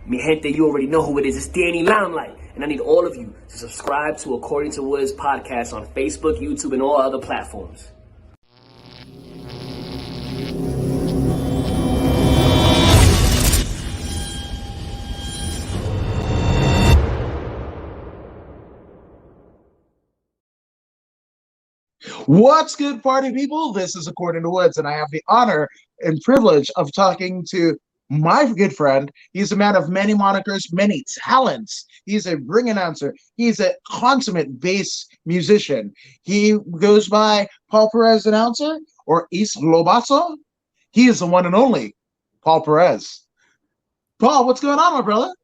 Mi gente, you already know who it is. It's Danny Limelight. And I need all of you to subscribe to According to Woods podcast on Facebook, YouTube, and all other platforms. What's good, party people? This is According to Woods, and I have the honor and privilege of talking to my good friend. He's a man of many monikers, many talents. He's a ring announcer. He's a consummate bass musician. He goes by Paul Perez Announcer or East Lobato. He is the one and only Paul Perez. Paul, what's going on, my brother?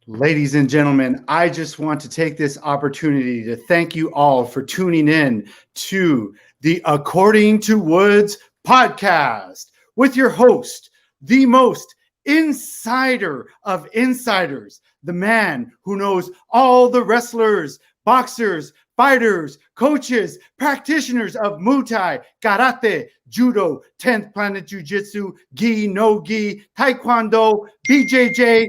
Ladies and gentlemen, I just want to take this opportunity to thank you all for tuning in to the According to Woods podcast with your host, the most insider of insiders, the man who knows all the wrestlers, boxers, fighters, coaches, practitioners of Muay Thai, Karate, Judo, 10th Planet Jiu-Jitsu, Gi, No Gi, Taekwondo, BJJ.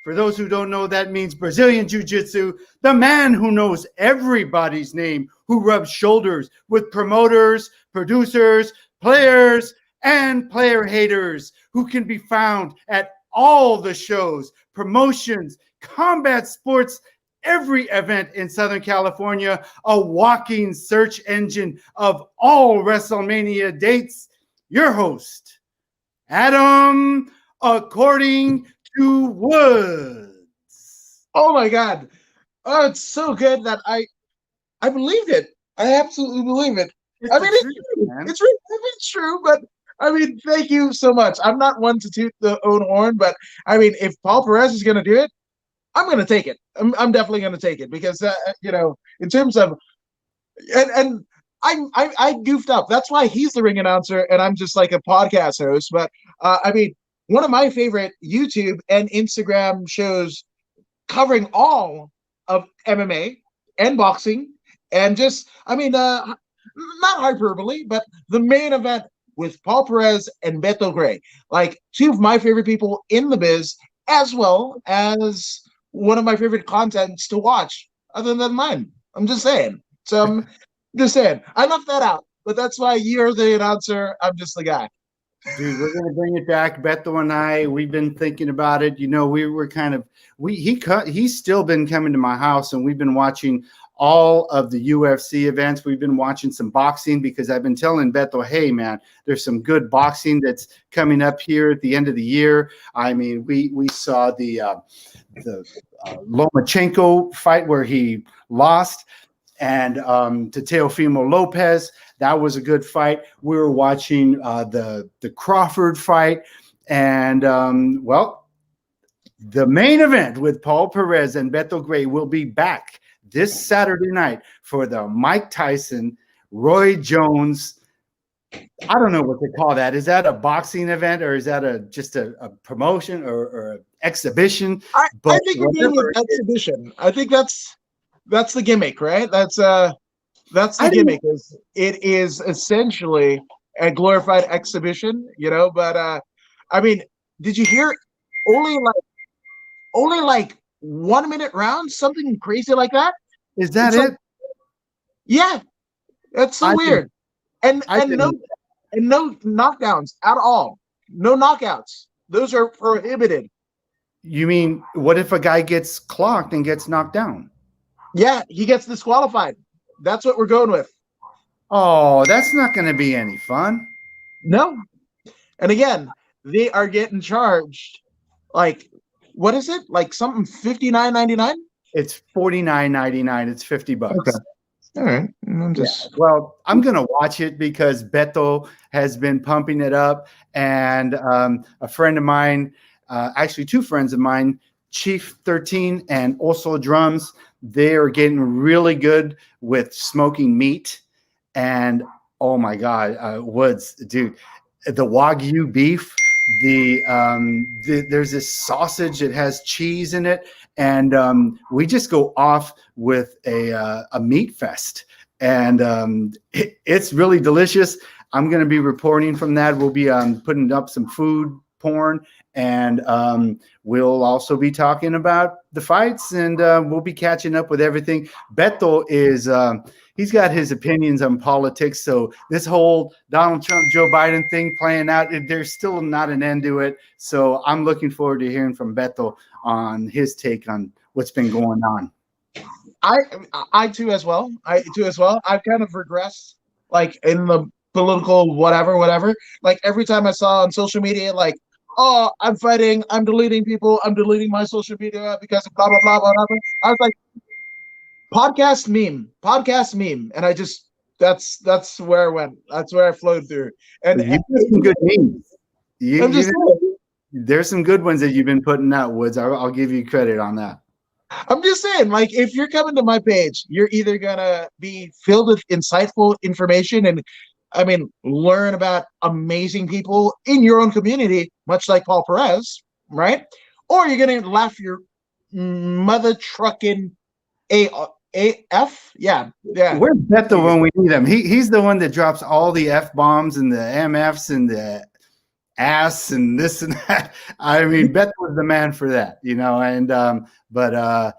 For those who don't know, that means Brazilian Jiu-Jitsu, the man who knows everybody's name, who rubs shoulders with promoters, producers, players, and player haters, who can be found at all the shows, promotions, combat sports, every event in Southern California, a walking search engine of all WrestleMania dates. Your host, Adam, According to Woods. Oh my God. Oh, it's so good that I believed it. I absolutely believe it. I mean, it's true, but I mean, thank you so much. I'm not one to toot the own horn, but I mean, if Paul Perez is going to do it, I'm going to take it. I'm definitely going to take it because, in terms of, and I goofed up. That's why he's the ring announcer and I'm just like a podcast host. But I mean, one of my favorite YouTube and Instagram shows covering all of MMA and boxing and just, I mean, not hyperbole, but the main event with Paul Perez and Beto Gray, like two of my favorite people in the biz, as well as one of my favorite contents to watch other than mine. I'm just saying. So I'm just saying. I left that out, but that's why you're the announcer. I'm just the guy. Dude, we're gonna bring it back. Beto and I, we've been thinking about it. You know, we were kind of he's still been coming to my house, and we've been watching all of the UFC events. We've been watching some boxing because I've been telling Beto, hey man, there's some good boxing that's coming up here at the end of the year. I mean, we saw the Lomachenko fight where he lost, and to Teofimo Lopez. That was a good fight. We were watching the Crawford fight. And, the main event with Paul Perez and Beto Gray will be back this Saturday night for the Mike Tyson, Roy Jones. I don't know what they call that. Is that a boxing event or is that just a promotion or an exhibition? I think we're doing an exhibition. I think that's the gimmick, right? That's the gimmick. It is essentially a glorified exhibition, But I mean, did you hear only like 1 minute rounds, something crazy like that? Is that it? Yeah, that's so weird. And no knockdowns at all. No knockouts. Those are prohibited. You mean what if a guy gets clocked and gets knocked down? Yeah, he gets disqualified. That's what we're going with. Oh, that's not going to be any fun. No. And again, they are getting charged like, what is it? Like something $59.99? It's $49.99. It's $50. Okay. All right. Well, I'm going to watch it because Beto has been pumping it up. And a friend of mine, actually two friends of mine, Chief 13 and also Drums, they are getting really good with smoking meat. And oh my God, Woods, dude, the Wagyu beef, there's this sausage that has cheese in it. And we just go off with a meat fest. And it's really delicious. I'm going to be reporting from that. We'll be putting up some food porn. And we'll also be talking about the fights, and we'll be catching up with everything. Beto is he's got his opinions on politics. So this whole Donald Trump, Joe Biden thing playing out, there's still not an end to it. So I'm looking forward to hearing from Beto on his take on what's been going on. I too as well. I've kind of regressed, like in the political whatever. Like every time I saw on social media, like, oh, I'm fighting, I'm deleting people, I'm deleting my social media because of blah blah blah blah blah. I was like, podcast meme, and I just that's where I went. That's where I flowed through. And You put some good memes. I'm just saying, there's some good ones that you've been putting out, Woods. I'll give you credit on that. I'm just saying, like, if you're coming to my page, you're either gonna be filled with insightful information and, I mean, learn about amazing people in your own community, much like Paul Perez, right? Or you're gonna laugh your mother trucking AF. Yeah. Where's Beto when we need him? He's the one that drops all the F bombs and the MFs and the ass and this and that. I mean, Beto was the man for that, and but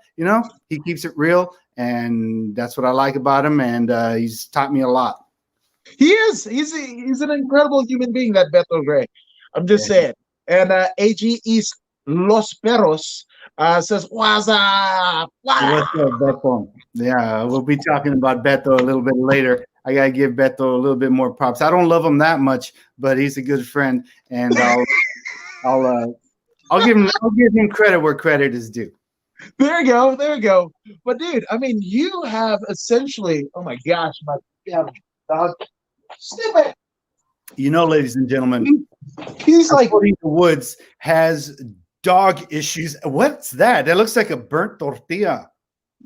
he keeps it real, and that's what I like about him, and he's taught me a lot. He is. He's an incredible human being, that Beto Gray. I'm just saying. And AG East Los Perros says, what's up? What's up, Beto? Yeah, we'll be talking about Beto a little bit later. I gotta give Beto a little bit more props. I don't love him that much, but he's a good friend, and I'll give him credit where credit is due. There we go. But dude, I mean, you have essentially, oh my gosh, my dog, stupid. Ladies and gentlemen, he's like, Woods has dog issues. What's that? That looks like a burnt tortilla.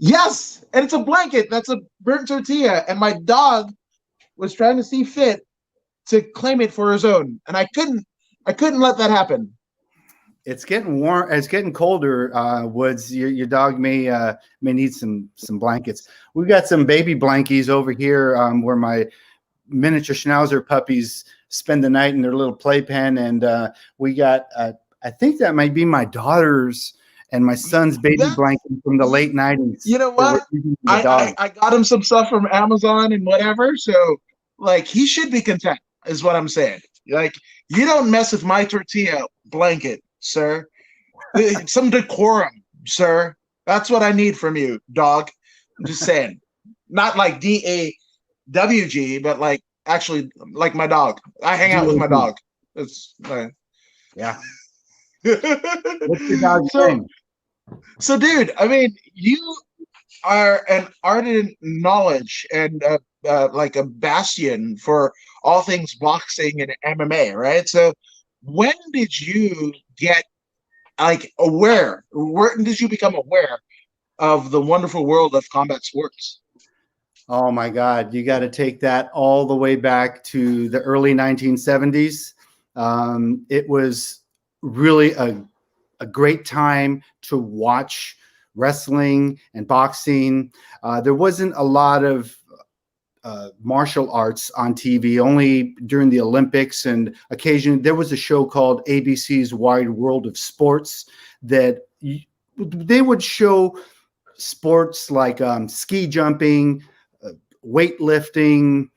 Yes, and it's a blanket. That's a burnt tortilla, and my dog was trying to see fit to claim it for his own, and I couldn't let that happen. It's getting warm. It's getting colder. Woods, your dog may need some blankets. We've got some baby blankies over here where my miniature Schnauzer puppies spend the night in their little playpen, and we got I think that might be my daughter's and my son's baby blanket from the late 90s. You know what? I got him some stuff from Amazon and whatever, so like he should be content, is what I'm saying. Like, you don't mess with my tortilla blanket, sir. Some decorum, sir. That's what I need from you, dog. I'm just saying. Not like DAWG, but like actually like my dog. I hang out with my dog. It's yeah. What's your dog's name? So, dude, I mean, you are an ardent knowledge and like a bastion for all things boxing and MMA, right? So, when did you get like aware? When did you become aware of the wonderful world of combat sports? Oh my God, you got to take that all the way back to the early 1970s. It was really a great time to watch wrestling and boxing. There wasn't a lot of martial arts on TV, only during the Olympics, and occasionally there was a show called ABC's Wide World of Sports that they would show sports like ski jumping, weightlifting,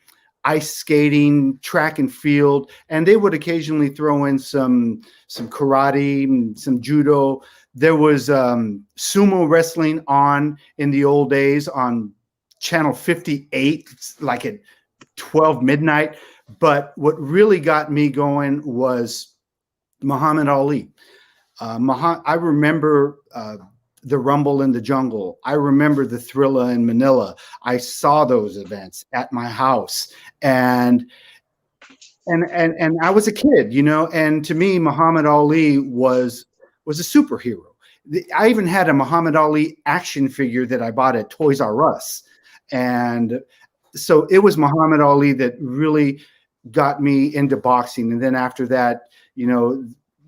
ice skating, track and field, and they would occasionally throw in some karate and some judo. There was sumo wrestling on in the old days on channel 58, like at 12 midnight. But what really got me going was Muhammad Ali. I remember the Rumble in the Jungle. I remember the Thrilla in Manila. I saw those events at my house, and I was a kid, and to me, Muhammad Ali was a superhero. I even had a Muhammad Ali action figure that I bought at Toys R Us. And so it was Muhammad Ali that really got me into boxing. And then after that,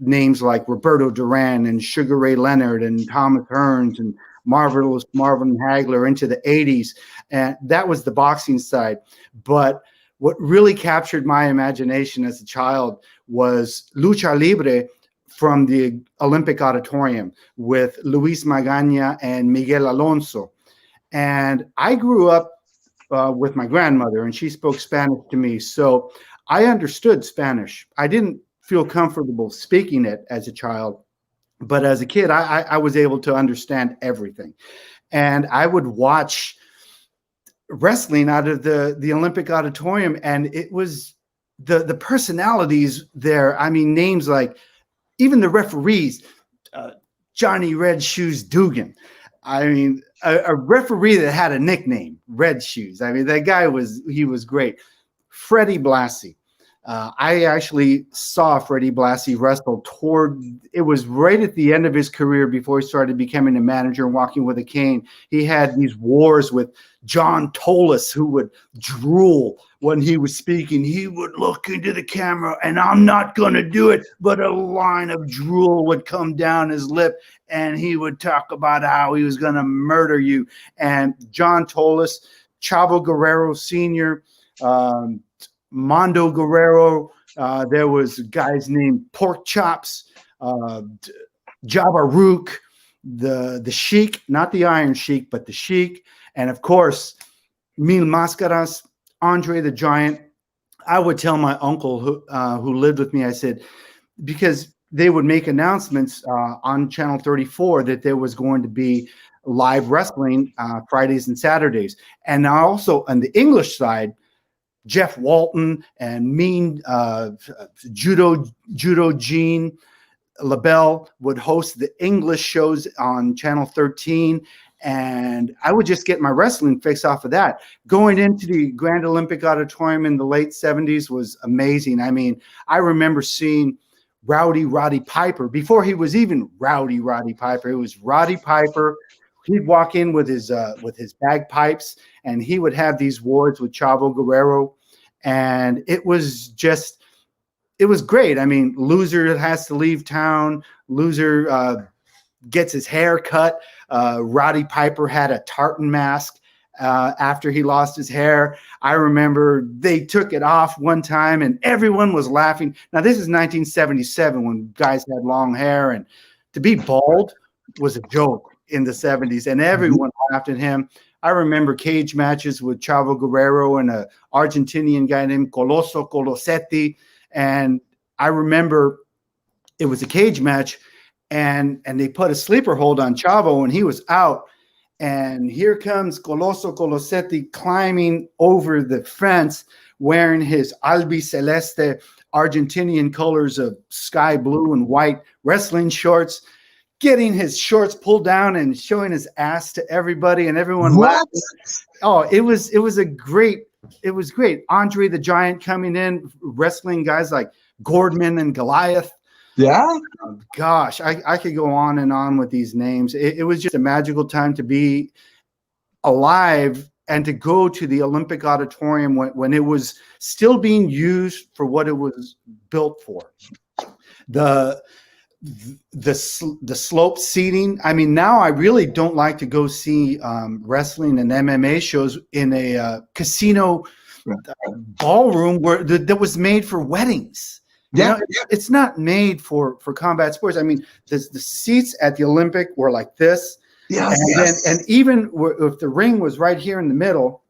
names like Roberto Duran and Sugar Ray Leonard and Thomas Hearns and Marvelous Marvin Hagler into the 80s. And that was the boxing side. But what really captured my imagination as a child was lucha libre from the Olympic Auditorium with Luis Magaña and Miguel Alonso. And I grew up with my grandmother, and she spoke Spanish to me. So I understood Spanish. I didn't feel comfortable speaking it as a child, but as a kid, I was able to understand everything. And I would watch wrestling out of the Olympic Auditorium, and it was the personalities there. I mean, names like even the referees, Johnny Red Shoes Dugan. I mean, a referee that had a nickname, Red Shoes. I mean, that guy was great. Freddie Blassie. I actually saw Freddie Blassie wrestle it was right at the end of his career before he started becoming a manager and walking with a cane. He had these wars with John Tolis, who would drool when he was speaking. He would look into the camera, and I'm not going to do it, but a line of drool would come down his lip, and he would talk about how he was going to murder you. And John Tolis, Chavo Guerrero Sr., Mondo Guerrero, there was guys named Pork Chops, Jabba Rook, the Sheik, not the Iron Sheik, but the Sheik, and of course, Mil Mascaras, Andre the Giant. I would tell my uncle who lived with me, I said, because they would make announcements on Channel 34 that there was going to be live wrestling Fridays and Saturdays. And also on the English side, Jeff Walton and Mean Judo Gene LaBelle would host the English shows on Channel 13. And I would just get my wrestling fix off of that. Going into the Grand Olympic Auditorium in the late 70s was amazing. I mean, I remember seeing Rowdy Roddy Piper before he was even Rowdy Roddy Piper. It was Roddy Piper. He'd walk in with his bagpipes, and he would have these wars with Chavo Guerrero, and it was great. I mean, loser has to leave town. Loser gets his hair cut. Roddy Piper had a tartan mask after he lost his hair. I remember they took it off one time, and everyone was laughing. Now, this is 1977 when guys had long hair, and to be bald was a joke in the 70s, and everyone laughed at him. I remember cage matches with Chavo Guerrero and an Argentinian guy named Colosso Colosetti. And I remember it was a cage match, and they put a sleeper hold on Chavo, and he was out. And here comes Colosso Colosetti climbing over the fence wearing his albiceleste Argentinian colors of sky blue and white wrestling shorts, getting his shorts pulled down and showing his ass to everybody, and everyone laughed. Oh, it was great. Andre the Giant coming in, wrestling guys like Gordman and Goliath. Yeah. Gosh, I could go on and on with these names. It was just a magical time to be alive and to go to the Olympic Auditorium when it was still being used for what it was built for. The slope seating. I mean, now I really don't like to go see wrestling and MMA shows in a casino ballroom that was made for weddings. Yeah, you know, it's not made for combat sports. I mean, the seats at the Olympic were like this. Yes, and even if the ring was right here in the middle,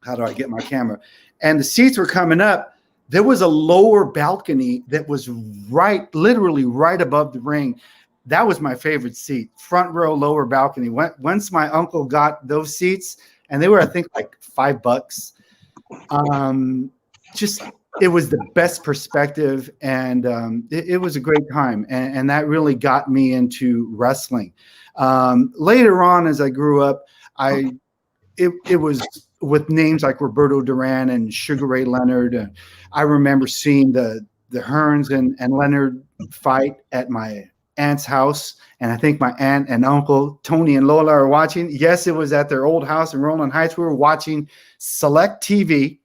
how do I get my camera? And the seats were coming up. There was a lower balcony that was literally right above the ring. That was my favorite seat, front row, lower balcony. Once my uncle got those seats, and they were, I think, like $5. It was the best perspective, and it was a great time. And that really got me into wrestling. Later on, as I grew up, it was with names like Roberto Duran and Sugar Ray Leonard. I remember seeing the Hearns and Leonard fight at my aunt's house. And I think my aunt and uncle, Tony and Lola, are watching. Yes, it was at their old house in Roland Heights. We were watching Select TV.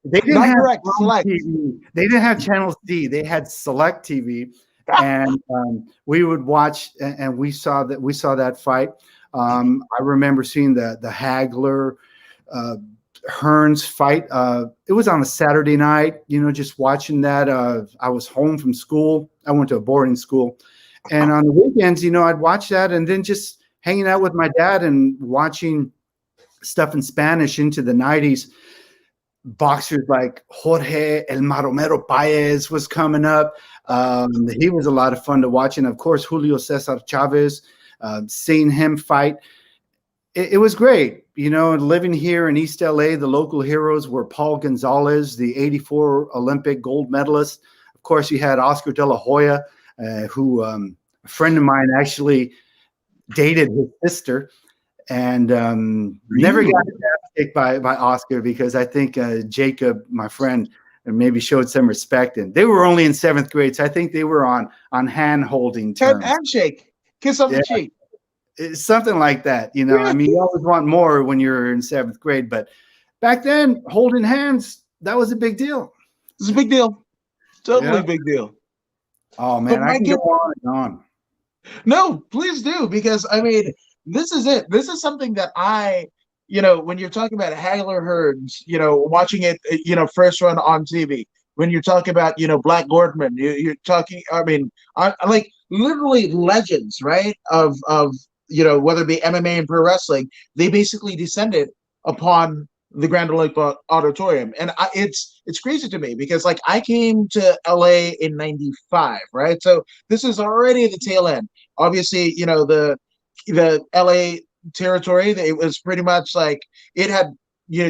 They didn't have Select TV. They didn't have Channel D. They had Select TV. And we would watch, and we saw that fight. I remember seeing the Hagler, Hearns fight. It was on a Saturday night, just watching that. I was home from school. I went to a boarding school. And on the weekends, I'd watch that and then just hanging out with my dad and watching stuff in Spanish into the 90s. Boxers like Jorge El Maromero Paez was coming up. He was a lot of fun to watch. And, of course, Julio Cesar Chavez, seeing him fight. It was great. Living here in East LA, the local heroes were Paul Gonzalez, the 84 Olympic gold medalist. Of course, you had Oscar De La Hoya, who a friend of mine actually dated his sister, and never got kicked by Oscar because I think Jacob, my friend, maybe showed some respect. And they were only in 7th grade, so I think they were on hand-holding terms. Handshake, kiss on the cheek. It's something like that. I mean, you always want more when you're in 7th grade, but back then, holding hands, that was a big deal. It's a big deal. Totally big deal. Oh, man, I can go on and on. No, please do, because, I mean, this is it. This is something that when you're talking about Hagler Hearns, watching it, first run on TV, when you're talking about, Black Gordman, you're talking, I mean, I like literally legends, right? Of whether it be MMA and pro wrestling, they basically descended upon the Grand Ole Auditorium. And it's crazy to me because, like, I came to LA in 95, right? So this is already the tail end. Obviously, the LA territory, it was pretty much like it had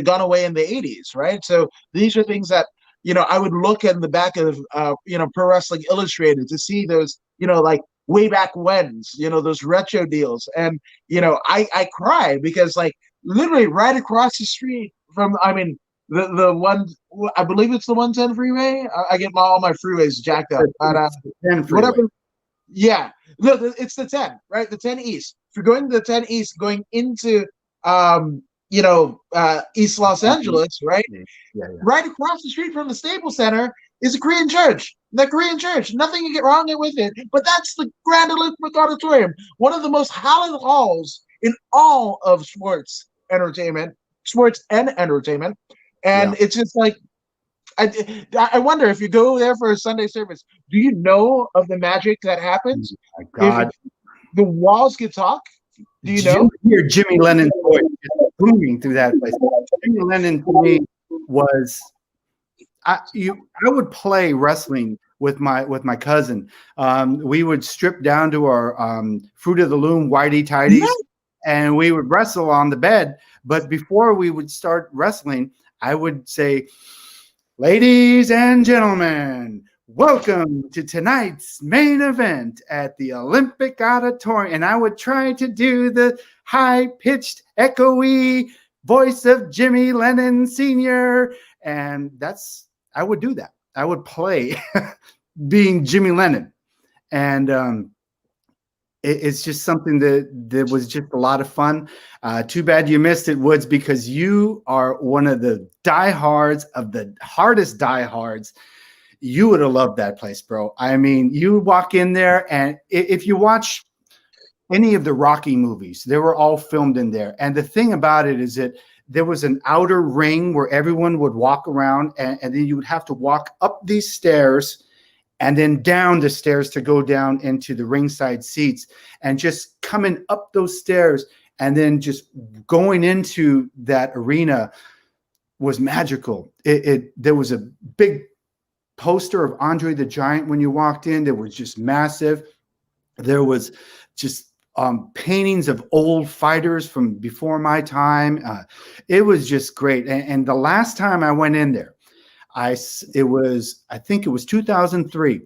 gone away in the 80s, right? So these are things that I would look in the back of Pro Wrestling Illustrated to see those like way back when's, those retro deals. And I cry because, like, literally right across the street from, I mean, the one, I believe it's the 110 freeway. I get all my freeways jacked up. But, whatever. Yeah, no, it's the 10, right? The 10 East. If you're going to the 10 East, going into East Los Angeles, right? Yeah. Right across the street from the Staples Center is a Korean church. That Korean church, nothing you get wrong with it. But that's the Grand Olympic Auditorium, one of the most hallowed halls in all of sports and entertainment. And it's just like, I wonder if you go there for a Sunday service, do you know of the magic that happens? Oh my God. If the walls get talk. Do you know? You hear Jimmy Lennon's voice just booming through that place. Jimmy Lennon to me was, I would play wrestling with my cousin. We would strip down to our Fruit of the Loom whitey tighties, and we would wrestle on the bed. But before we would start wrestling, I would say, "Ladies and gentlemen, welcome to tonight's main event at the Olympic Auditorium." And I would try to do the high-pitched, echoey voice of Jimmy Lennon Sr. And I would do that. I would play being Jimmy Lennon. And it's just something that was just a lot of fun. Too bad you missed it, Woods, because you are one of the diehards of the hardest diehards. You would have loved that place, bro. I mean, you walk in there, and if you watch any of the Rocky movies, they were all filmed in there. And the thing about it is that there was an outer ring where everyone would walk around, and then you would have to walk up these stairs and then down the stairs to go down into the ringside seats. And just coming up those stairs and then just going into that arena was magical. There was a big poster of Andre the Giant when you walked in. That was just massive. There was just paintings of old fighters from before my time. It was just great. And the last time I went in there, I think it was 2003.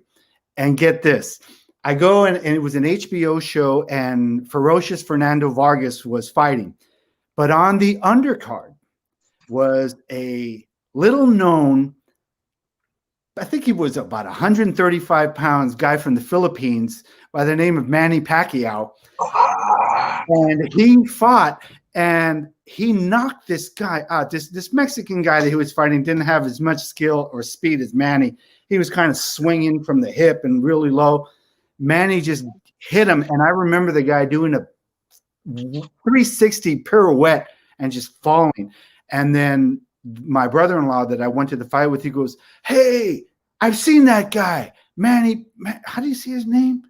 And get this, I go and it was an HBO show, and Ferocious Fernando Vargas was fighting. But on the undercard was a little known, I think he was about 135 pounds, guy from the Philippines by the name of Manny Pacquiao. And he fought, and he knocked this guy out. This Mexican guy that he was fighting didn't have as much skill or speed as Manny. He was kind of swinging from the hip and really low. Manny just hit him, and I remember the guy doing a 360 pirouette and just falling. And then my brother-in-law that I went to the fight with, he goes, "Hey, I've seen that guy, Manny. How do you see his name?"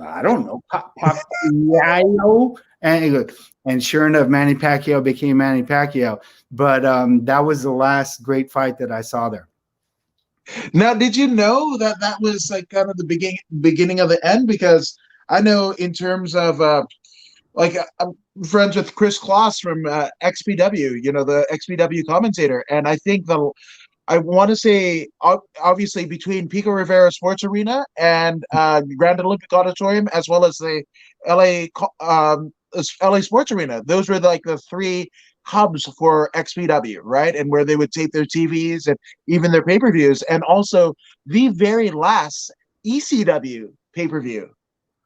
I don't know. Pacquiao. And he goes, and sure enough, Manny Pacquiao became Manny Pacquiao. But that was the last great fight that I saw there. Now, did you know that that was like kind of the beginning of the end? Because I know in terms of I'm friends with Chris Kloss from XPW, the XPW commentator, and I think I want to say obviously between Pico Rivera Sports Arena and Grand Olympic Auditorium, as well as the LA LA Sports Arena, those were like the three hubs for XPW, right? And where they would tape their TVs and even their pay-per-views. And also the very last ECW pay-per-view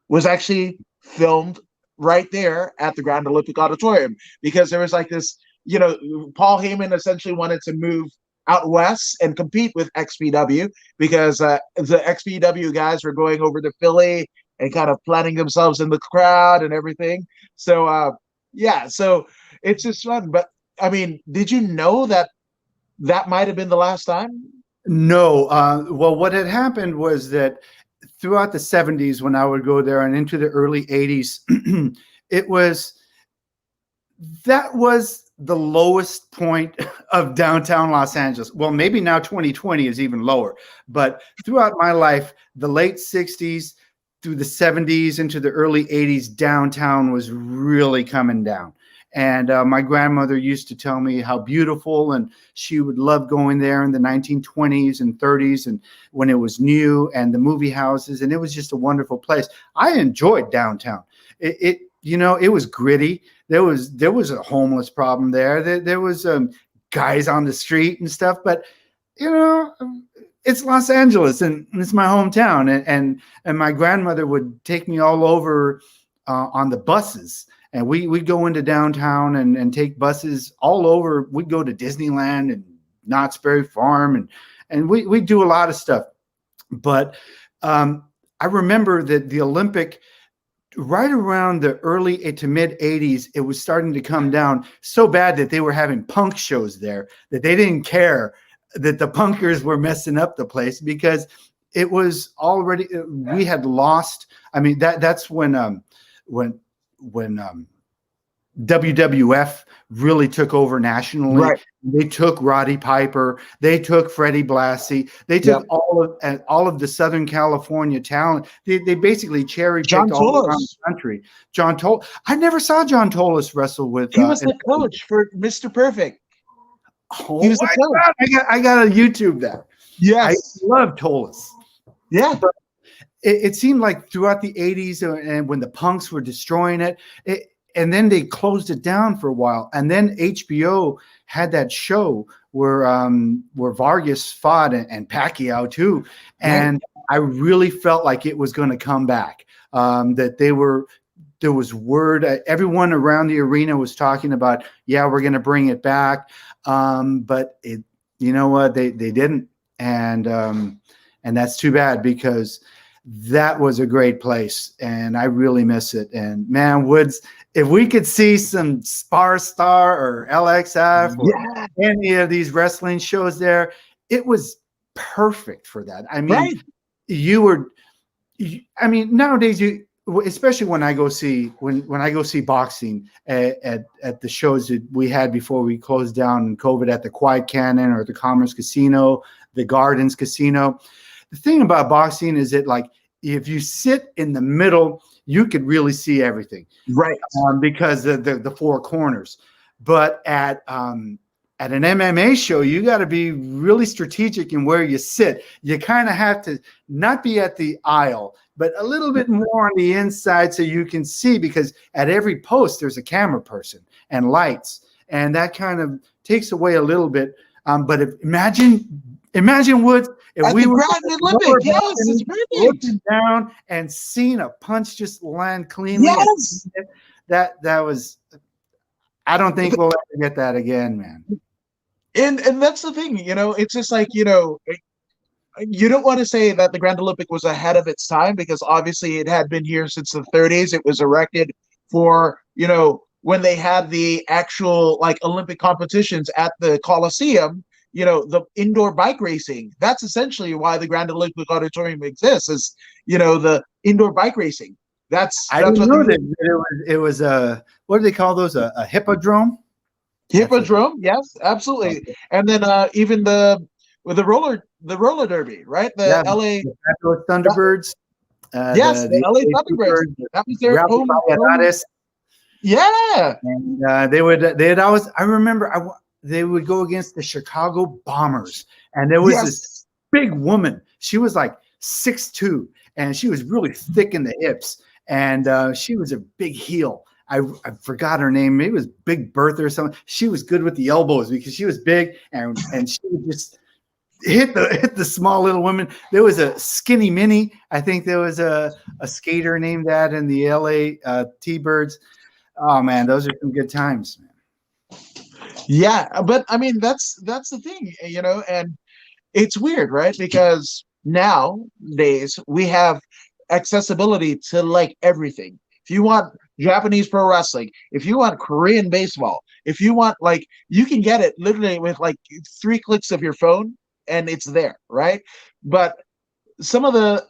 was actually filmed right there at the Grand Olympic Auditorium, because there was like this, Paul Heyman essentially wanted to move out west and compete with XPW, because the XPW guys were going over to Philly and kind of planting themselves in the crowd and everything. So so it's just fun. But I mean, did you know that might have been the last time? No. Well, what had happened was that throughout the 70s, when I would go there and into the early 80s, that was the lowest point of downtown Los Angeles. Well, maybe now 2020 is even lower, but throughout my life, the late 60s through the 70s into the early 80s, downtown was really coming down. And my grandmother used to tell me how beautiful, and she would love going there in the 1920s and 30s, and when it was new, and the movie houses, and it was just a wonderful place. I enjoyed downtown. It was gritty. There was a homeless problem there. There was guys on the street and stuff, but it's Los Angeles, and it's my hometown, and my grandmother would take me all over on the buses. And we'd go into downtown and take buses all over. We'd go to Disneyland and Knott's Berry Farm, and we do a lot of stuff. But I remember that the Olympic, right around the early to mid 80s, it was starting to come down so bad that they were having punk shows there, that they didn't care that the punkers were messing up the place, because it was already, we had lost. I mean, that's when WWF really took over nationally. Right. They took Roddy Piper, they took Freddie Blassie, they took all of the Southern California talent. They basically cherry picked all around the country. John Toll. I never saw John Tolis wrestle with. He was the coach for Mr. Perfect. Oh, he was the coach. I got to YouTube that. Yes, I love Tolis. Yeah. But it seemed like throughout the 80s, and when the punks were destroying it, and then they closed it down for a while. And then HBO had that show where Vargas fought, and Pacquiao too. And I really felt like it was going to come back. There was word, everyone around the arena was talking about, we're going to bring it back. But you know what? They didn't. And that's too bad, because that was a great place, and I really miss it. And man, Woods, if we could see some Spar Star or LXF or any of these wrestling shows there, it was perfect for that. I mean, nowadays especially when I go see boxing at the shows that we had before we closed down in COVID, at the Quiet Cannon or the Commerce Casino, the Gardens Casino. The thing about boxing is that, like, if you sit in the middle, you could really see everything, right? Because the four corners. But at an MMA show, you got to be really strategic in where you sit. You kind of have to not be at the aisle, but a little bit more on the inside so you can see, because at every post there's a camera person and lights, and that kind of takes away a little bit. But imagine Woods, if we were looking down and seeing a punch just land cleanly. Yes, that was. I don't think we'll ever get that again, man. And that's the thing, it's just like, you don't want to say that the Grand Olympic was ahead of its time, because obviously it had been here since the 30s. It was erected for, when they had the actual like Olympic competitions at the Coliseum, the indoor bike racing. That's essentially why the Grand Olympic Auditorium exists, is, the indoor bike racing. I That's didn't what know the that it was a, what do they call those? A hippodrome? That's what. Hippodrome. Yes, absolutely. Okay. And then even with the roller derby, right? The Yeah, LA, the Fabulous Thunderbirds, yes, the the LA LA Thunderbirds. Seabirds, the That was their Rowdy home. Valladares, Yeah. and they'd always. I remember they would go against the Chicago Bombers, and there was this Yes. big woman. She was like 6'2", and she was really thick in the hips, and she was a big heel. I forgot her name. Maybe it was Big Bertha or something. She was good with the elbows because she was big, and she would just hit the small little women. There was a Skinny Minnie. I think there was a skater named that in the LA T-Birds. Oh man, those are some good times, man. Yeah, but I mean that's the thing, and it's weird, right? Because nowadays we have accessibility to like everything. If you want Japanese pro wrestling, if you want Korean baseball, if you want like you can get it literally with like 3 clicks of your phone and it's there, right? But some of the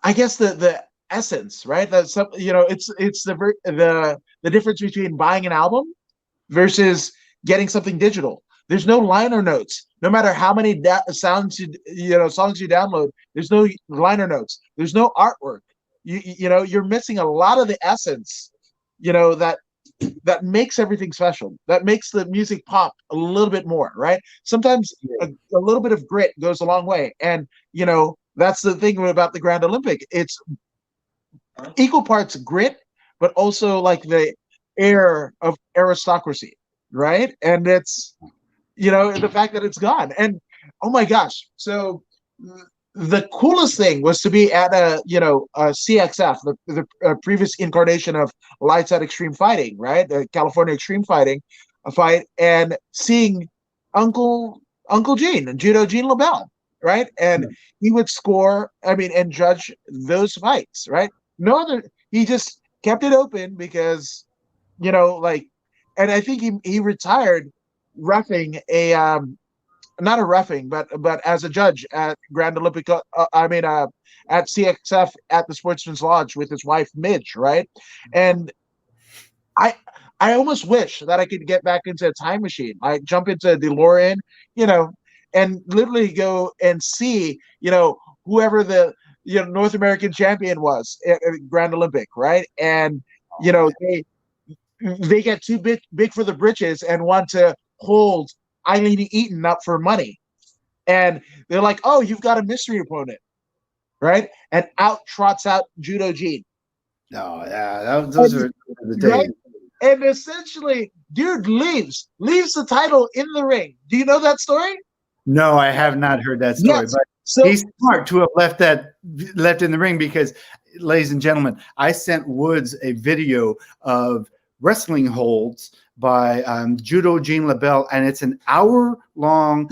I guess the essence, right? That some it's the difference between buying an album versus getting something digital. There's no liner notes. No matter how many songs you download, there's no liner notes. There's no artwork. You're missing a lot of the essence. That makes everything special. That makes the music pop a little bit more, right? Sometimes a little bit of grit goes a long way, and that's the thing about the Grand Olympic. It's equal parts grit, but also like the air of aristocracy, right? And it's the fact that it's gone. And oh my gosh, so the coolest thing was to be at a CXF, the previous incarnation of Lights Out Extreme Fighting, right? The California Extreme Fighting, a fight, and seeing Uncle Gene and Judo Gene LaBelle, right? And he would score, and judge those fights, right? No other, he just kept it open because, and I think he retired roughing not a roughing, but as a judge at Grand Olympic, at CXF at the Sportsman's Lodge with his wife Midge, right? And I I almost wish that I could get back into a time machine, like jump into a DeLorean, you know, and literally go and see, whoever the North American champion was at Grand Olympic, right? And they get too big for the britches and want to hold Eileen Eaton up for money. And they're like, oh, you've got a mystery opponent, right? And out trots out Judo Gene. No, yeah, those are the days. Right? And essentially, dude leaves the title in the ring. Do you know that story? No, I have not heard that story, Yes. but So he's smart to have left in the ring because, ladies and gentlemen, I sent Woods a video of wrestling holds by Judo Gene LaBelle, and it's an hour-long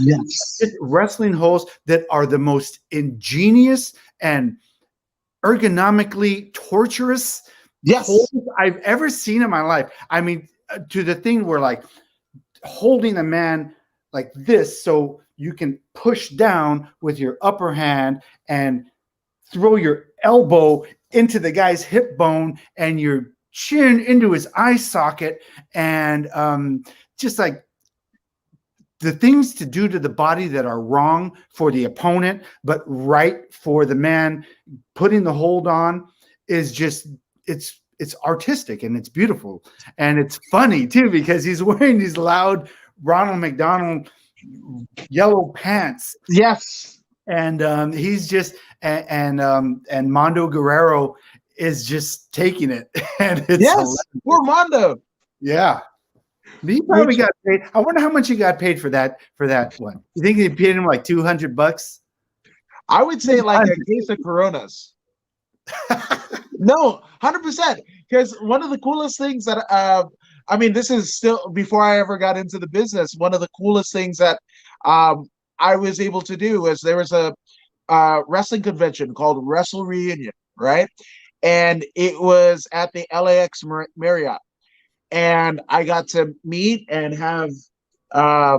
wrestling holds that are the most ingenious and ergonomically torturous holds I've ever seen in my life. I mean, to the thing where like holding a man like this so you can push down with your upper hand and throw your elbow into the guy's hip bone and your chin into his eye socket, and just like the things to do to the body that are wrong for the opponent but right for the man putting the hold on is just it's artistic and it's beautiful and it's funny too because he's wearing these loud Ronald McDonald yellow pants. Yes. And he's just and Mondo Guerrero is just taking it. And it's poor Mondo. Yeah. He probably got paid. I wonder how much he got paid for that one. You think they paid him like $200? I would say like a case of Coronas. No, 100%. Because one of the coolest things that this is still before I ever got into the business. One of the coolest things that I was able to do was there was a wrestling convention called Wrestle Reunion, right? And it was at the LAX Marriott. and I got to meet and have uh,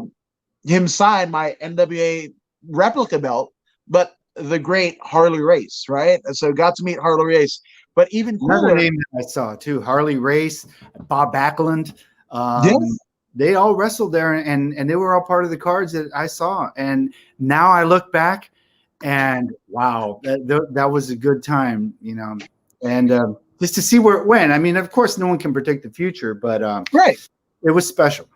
him sign my NWA replica belt, but the great Harley Race, right? And so got to meet Harley Race. But even Another cooler, name that I saw too, Harley Race, Bob Backlund. yes, They all wrestled there, and they were all part of the cards that I saw. And now I look back, and wow, that was a good time, you know. And just to see where it went. I mean, of course, no one can predict the future, but right. it was special.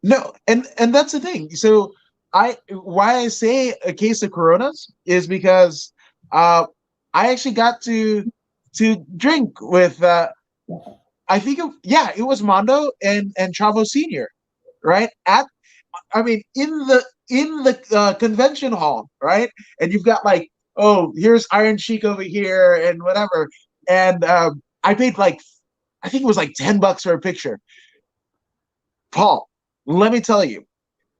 No, and that's the thing. So why I say a case of Coronas is because I actually got to drink with I think it was Mondo and Chavo Senior, right? In the convention hall, right? And you've got like, oh, here's Iron Sheik over here and whatever, and I paid like, I think it was like $10 for a picture. Paul, let me tell you,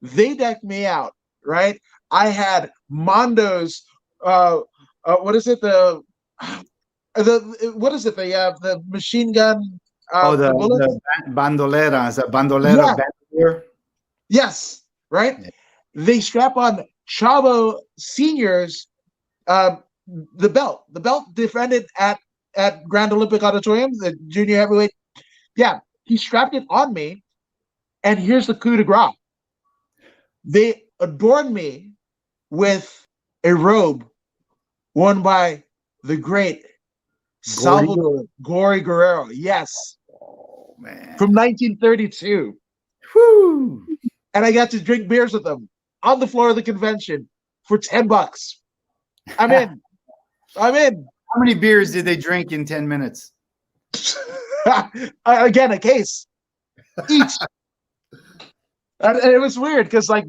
they decked me out, right? I had Mondo's what is it, the what is it, the machine gun, Oh, the bullets. the bandoleras, bandolero, Yeah, bandolier. yes, right. Yeah. They strap on Chavo Senior's uh, the belt. The belt defended at Grand Olympic Auditorium, the junior heavyweight. Yeah, he strapped it on me, and here's the coup de grace. They adorned me with a robe worn by the great Gordy. Salvador Gory Guerrero. Yes, Oh from man. 1932. Whoo. And I got to drink beers with them on the floor of the convention for $10. I'm in. I'm in. How many beers did they drink in 10 minutes? Again, a case each. And it was weird because like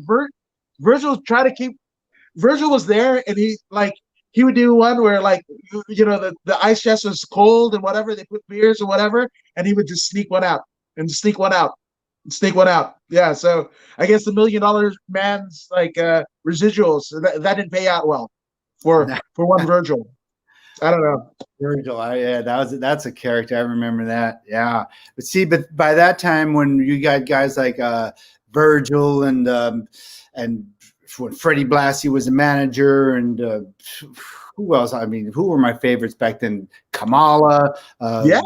Virgil tried to keep. Virgil was there, and he would do one where like the ice chest was cold and whatever, they put beers or whatever, and he would just sneak one out and sneak one out and sneak one out. Yeah, so I guess the $1 million man's like residuals that didn't pay out well for one Virgil. I don't know. Virgil, yeah, that's a character. I remember that. Yeah, but by that time, when you got guys like Virgil and when Freddie Blassie was a manager, and who else? I mean, who were my favorites back then? Kamala. Yeah.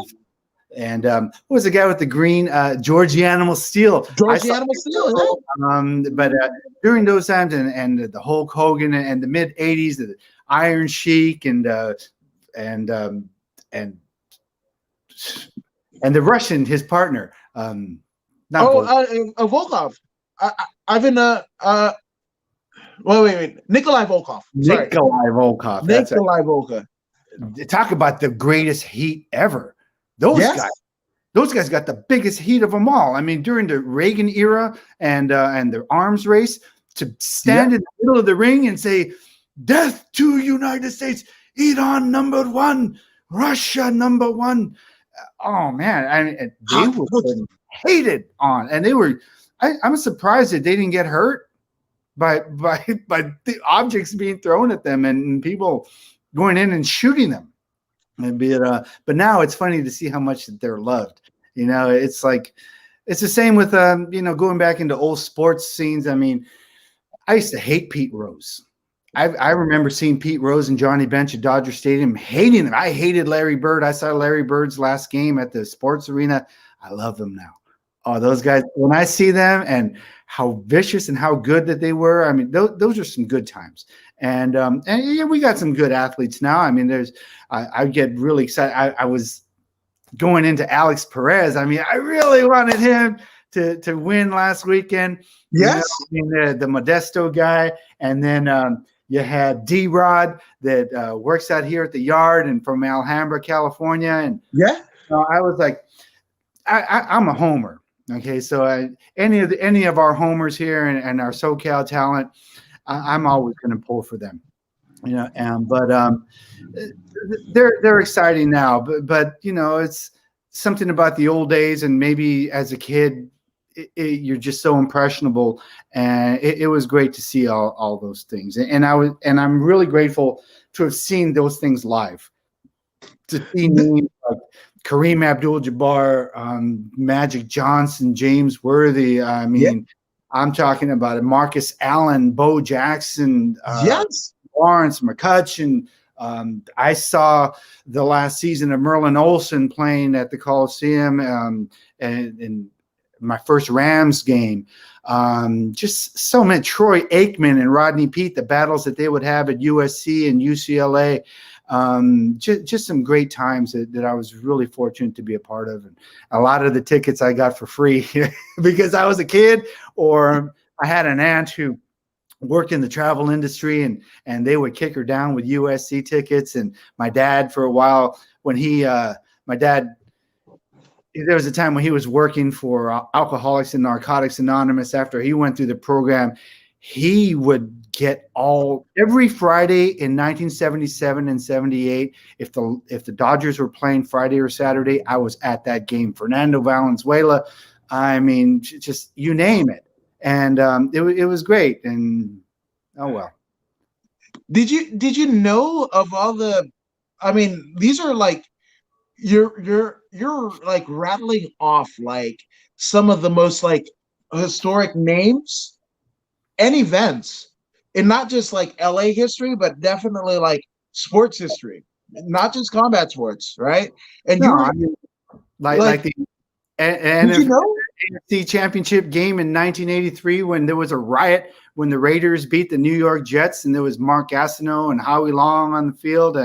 And who was the guy with the green? Georgie Animal Steel. Georgie Animal Steel. Yeah. But during those times, and the Hulk Hogan and the mid '80s, the Iron Sheik and the Russian, his partner. Volkov. Ivan. Wait. Nikolai Volkov. Sorry. Nikolai Volkov. Nikolai Volkov. Talk about the greatest heat ever. Those guys got the biggest heat of them all. I mean, during the Reagan era and the arms race, to stand in the middle of the ring and say, "Death to United States, Iran #1, Russia #1." Oh man, I mean, they were hated on, and they were. I'm surprised that they didn't get hurt by the objects being thrown at them and people going in and shooting them. But now it's funny to see how much they're loved. You know, it's like it's the same with going back into old sports scenes. I mean, I used to hate Pete Rose. I remember seeing Pete Rose and Johnny Bench at Dodger Stadium, hating them. I hated Larry Bird. I saw Larry Bird's last game at the sports arena. I love them now. Oh, those guys, when I see them and how vicious and how good that they were, I mean, those are some good times. And yeah, we got some good athletes now. I mean, I get really excited. I was going into Alex Perez. I mean, I really wanted him to win last weekend. Yes. You know, the Modesto guy. And then you had D-Rod that works out here at the yard and from Alhambra, California. And I was like, I'm a homer. Okay, so any of our homers here and our SoCal talent, I'm always going to pull for them, you know. But they're exciting now. But you know, it's something about the old days, and maybe as a kid, you're just so impressionable, and it was great to see all those things. And I'm really grateful to have seen those things live. To see names like Kareem Abdul-Jabbar, Magic Johnson, James Worthy. I mean, I'm talking about it. Marcus Allen, Bo Jackson, Yes. Lawrence McCutcheon. I saw the last season of Merlin Olsen playing at the Coliseum, and in my first Rams game. Just so many. Troy Aikman and Rodney Peete, the battles that they would have at USC and UCLA. Just some great times that I was really fortunate to be a part of. And a lot of the tickets I got for free because I was a kid, or I had an aunt who worked in the travel industry, and they would kick her down with USC tickets. And my dad, for a while, when there was a time when he was working for Alcoholics and Narcotics Anonymous. After he went through the program, he would get every Friday in 1977 and 78. If the Dodgers were playing Friday or Saturday, I was at that game. Fernando Valenzuela, I mean, just you name it. And it was great. And oh well. Did you know of all the? I mean, these are like you're like rattling off like some of the most like historic names and events, and not just like LA history, but definitely like sports history, not just combat sports, right? And No, I mean, like the did you know? NFC Championship game in 1983 when there was a riot when the Raiders beat the New York Jets, and there was Mark Gastineau and Howie Long on the field,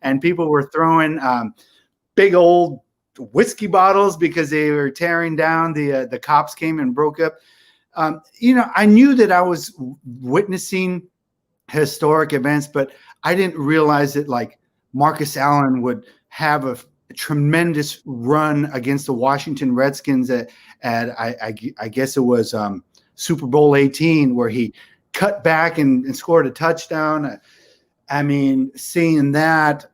and people were throwing big old whiskey bottles because they were tearing down. The cops came and broke up. I knew that I was witnessing historic events, but I didn't realize that like Marcus Allen would have a tremendous run against the Washington Redskins at I guess it was Super Bowl 18, where he cut back and scored a touchdown. I mean, seeing that,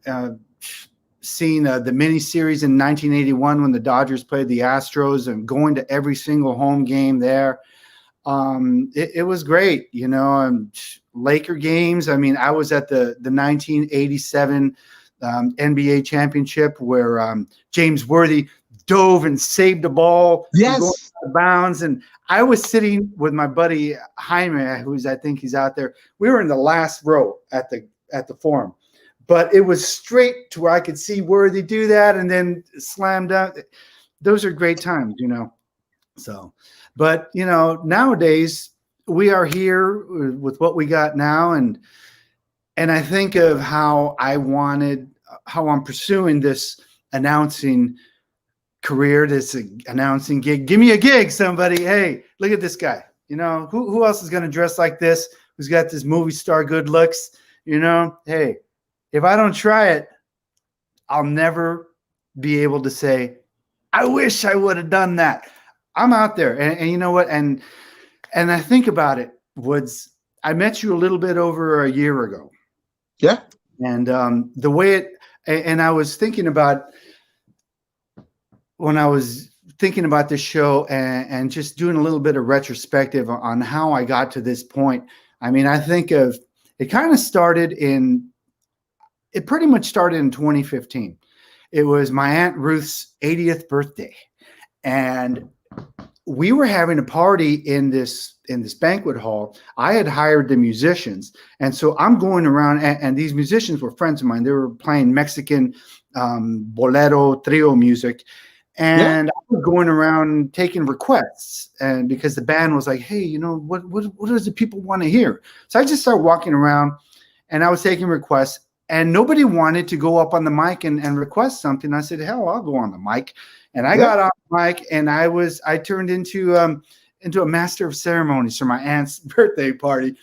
seeing the miniseries in 1981 when the Dodgers played the Astros, and going to every single home game there. It was great, Laker games. I mean, I was at the 1987 NBA championship where James Worthy dove and saved the ball. Yes. Going out of bounds. And I was sitting with my buddy Jaime, I think he's out there. We were in the last row at the Forum, but it was straight to where I could see Worthy do that and then slam dunk. Those are great times, So, but nowadays we are here with what we got now, and I think of how I'm pursuing this announcing career, this announcing gig. Give me a gig, somebody. Hey, look at this guy. Who else is going to dress like this? Who's got this movie star good looks? Hey, if I don't try it, I'll never be able to say, I wish I would have done that. I'm out there, and you know what? And I think about it, Woods. I met you a little bit over a year ago. Yeah. And the way and I was thinking about when I was thinking about this show and just doing a little bit of retrospective on how I got to this point. I mean, I think of it pretty much started in 2015. It was my Aunt Ruth's 80th birthday. And we were having a party in this banquet hall. I had hired the musicians. And so I'm going around, and these musicians were friends of mine. They were playing Mexican bolero trio music. And I was going around taking requests, and because the band was like, hey, what does the people want to hear? So I just started walking around, and I was taking requests, and nobody wanted to go up on the mic and request something. I said, hell, I'll go on the mic. And I got on the mic, and I turned into a master of ceremonies for my aunt's birthday party.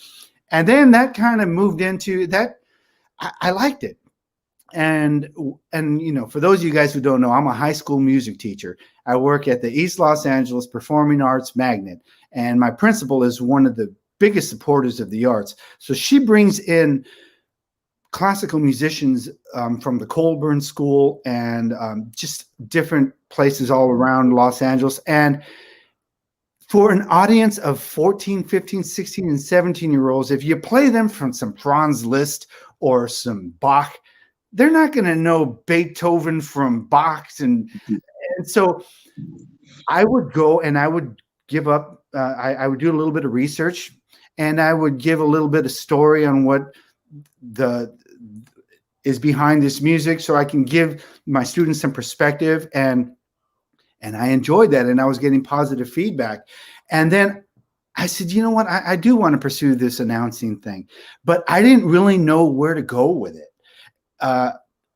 And then that kind of moved into that. I liked it. And for those of you guys who don't know, I'm a high school music teacher. I work at the East Los Angeles Performing Arts Magnet, and my principal is one of the biggest supporters of the arts. So she brings in classical musicians from the Colburn School and just different places all around Los Angeles. And for an audience of 14, 15, 16, and 17-year-olds, if you play them from some Franz Liszt or some Bach, they're not going to know Beethoven from Bach. And so I would go and I would give up. I would do a little bit of research, and I would give a little bit of story on what the is behind this music, so I can give my students some perspective. And I enjoyed that, and I was getting positive feedback. And then I said, you know what, I do want to pursue this announcing thing, but I didn't really know where to go with it.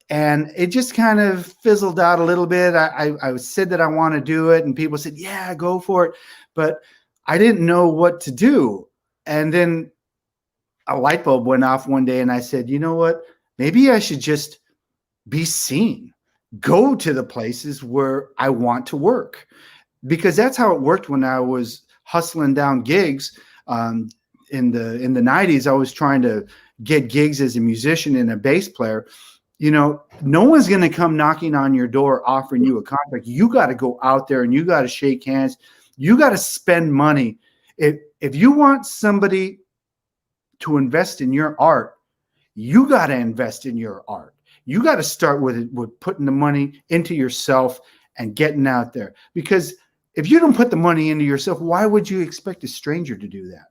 And it just kind of fizzled out a little bit. I said that I want to do it, and people said, yeah, go for it. But I didn't know what to do. And then a light bulb went off one day, and I said, you know what, maybe I should just be seen, go to the places where I want to work, because that's how it worked when I was hustling down gigs. In the 90s, I was trying to get gigs as a musician and a bass player. You know, no one's going to come knocking on your door offering you a contract. You got to go out there and you got to shake hands. You got to spend money. If you want somebody to invest in your art, you got to invest in your art. You got to start with putting the money into yourself and getting out there. Because if you don't put the money into yourself, why would you expect a stranger to do that?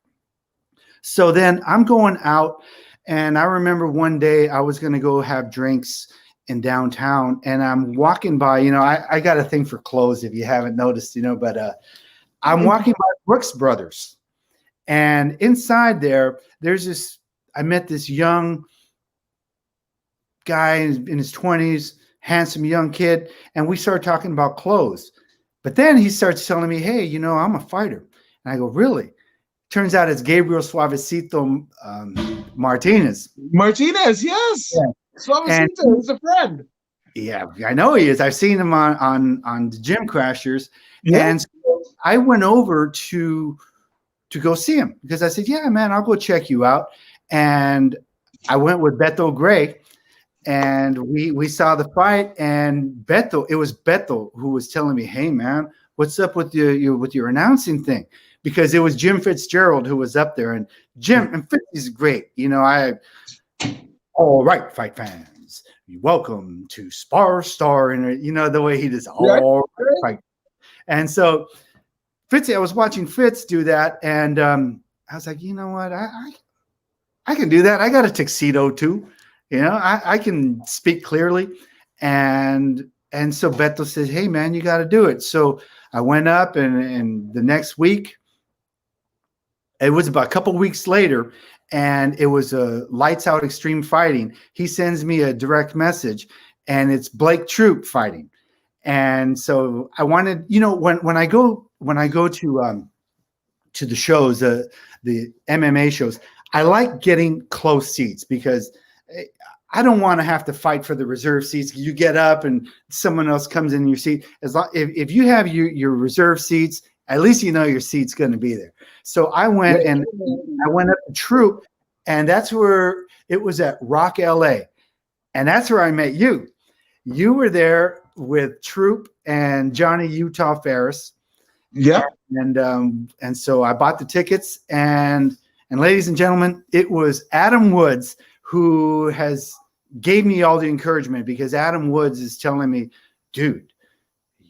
So then I'm going out, and I remember one day I was going to go have drinks in downtown, and I'm walking by, you know, I got a thing for clothes if you haven't noticed, you know, but I'm walking by Brooks Brothers, and inside there's I met this young guy in his 20s, handsome young kid, and we started talking about clothes. But then he starts telling me, hey, you know, I'm a fighter. And I go, really? Turns out it's Gabriel Suavecito Martinez. Martinez, yes. Yeah. Suavecito is a friend. Yeah, I know he is. I've seen him on the Gym Crashers. Yeah. And so I went over to go see him because I said, yeah, man, I'll go check you out. And I went with Beto Gray, and we saw the fight. And it was Beto who was telling me, hey, man, what's up with your announcing thing? Because it was Jim Fitzgerald who was up there, and Jim and Fitz is great. You know, all right, fight fans, welcome to Spar Star, and you know the way he does all right fight. And so Fitz, I was watching Fitz do that, and I was like, you know what, I can do that. I got a tuxedo too, you know, I can speak clearly, and so Beto says, hey man, you got to do it. So I went up, and the next week. It was about a couple weeks later, and it was a Lights Out Extreme Fighting. He sends me a direct message, and it's Blake Troop fighting. And so I wanted, you know, when I go to the shows, the MMA shows, I like getting close seats because I don't want to have to fight for the reserve seats. You get up and someone else comes in your seat. If you have your reserve seats, at least you know your seat's going to be there. So I went up to Troop, and that's where it was at Rock LA. And that's where I met you. You were there with Troop and Johnny Utah Ferris. Yeah. And so I bought the tickets, and ladies and gentlemen, it was Adam Woods who gave me all the encouragement, because Adam Woods is telling me, dude,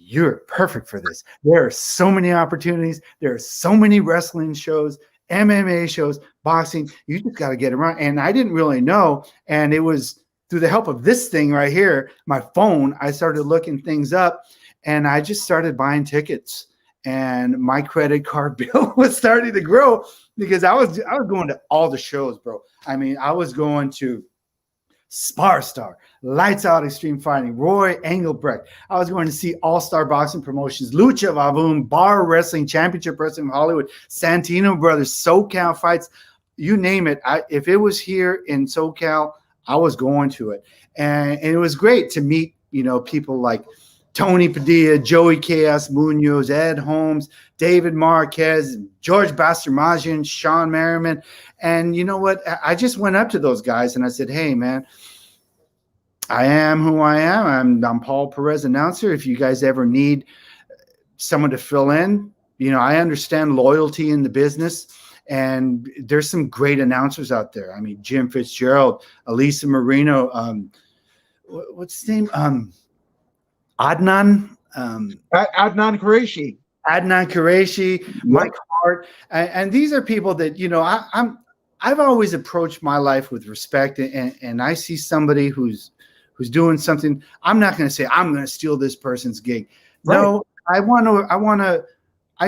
you're perfect for this. There are so many opportunities. There are so many wrestling shows, MMA shows, boxing. You just got to get around. And I didn't really know. And it was through the help of this thing right here, my phone, I started looking things up, and I just started buying tickets. And my credit card bill was starting to grow because I was going to all the shows, bro. I mean, I was going to Spar Star, Lights Out Extreme Fighting, Roy Engelbrecht. I was going to see All-Star Boxing Promotions, Lucha Vavoom, Bar Wrestling, Championship Wrestling Hollywood, Santino Brothers, SoCal Fights, you name it. If it was here in SoCal, I was going to it. And it was great to meet, you know, people like Tony Padilla, Joey Chaos Munoz, Ed Holmes, David Marquez, George Bastarmagian, Sean Merriman. And you know what? I just went up to those guys and I said, hey, man, I am who I am. I'm Paul Perez, announcer. If you guys ever need someone to fill in, you know, I understand loyalty in the business. And there's some great announcers out there. I mean, Jim Fitzgerald, Elisa Marino, what's his name? Adnan. Adnan Qureshi. Adnan Qureshi, Mike Hart, and these are people that I've always approached my life with respect, and I see somebody who's doing something. I'm not going to say I'm going to steal this person's gig. Right. No, I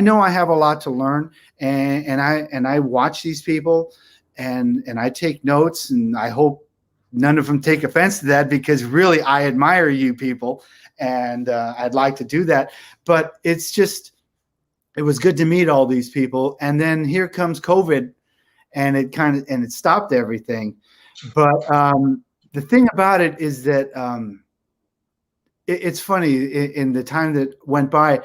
know I have a lot to learn, and I watch these people, and I take notes, and I hope none of them take offense to that, because really I admire you people, and I'd like to do that, but it was good to meet all these people. And then here comes COVID, and it stopped everything. But the thing about it is that it's funny, in the time that went by,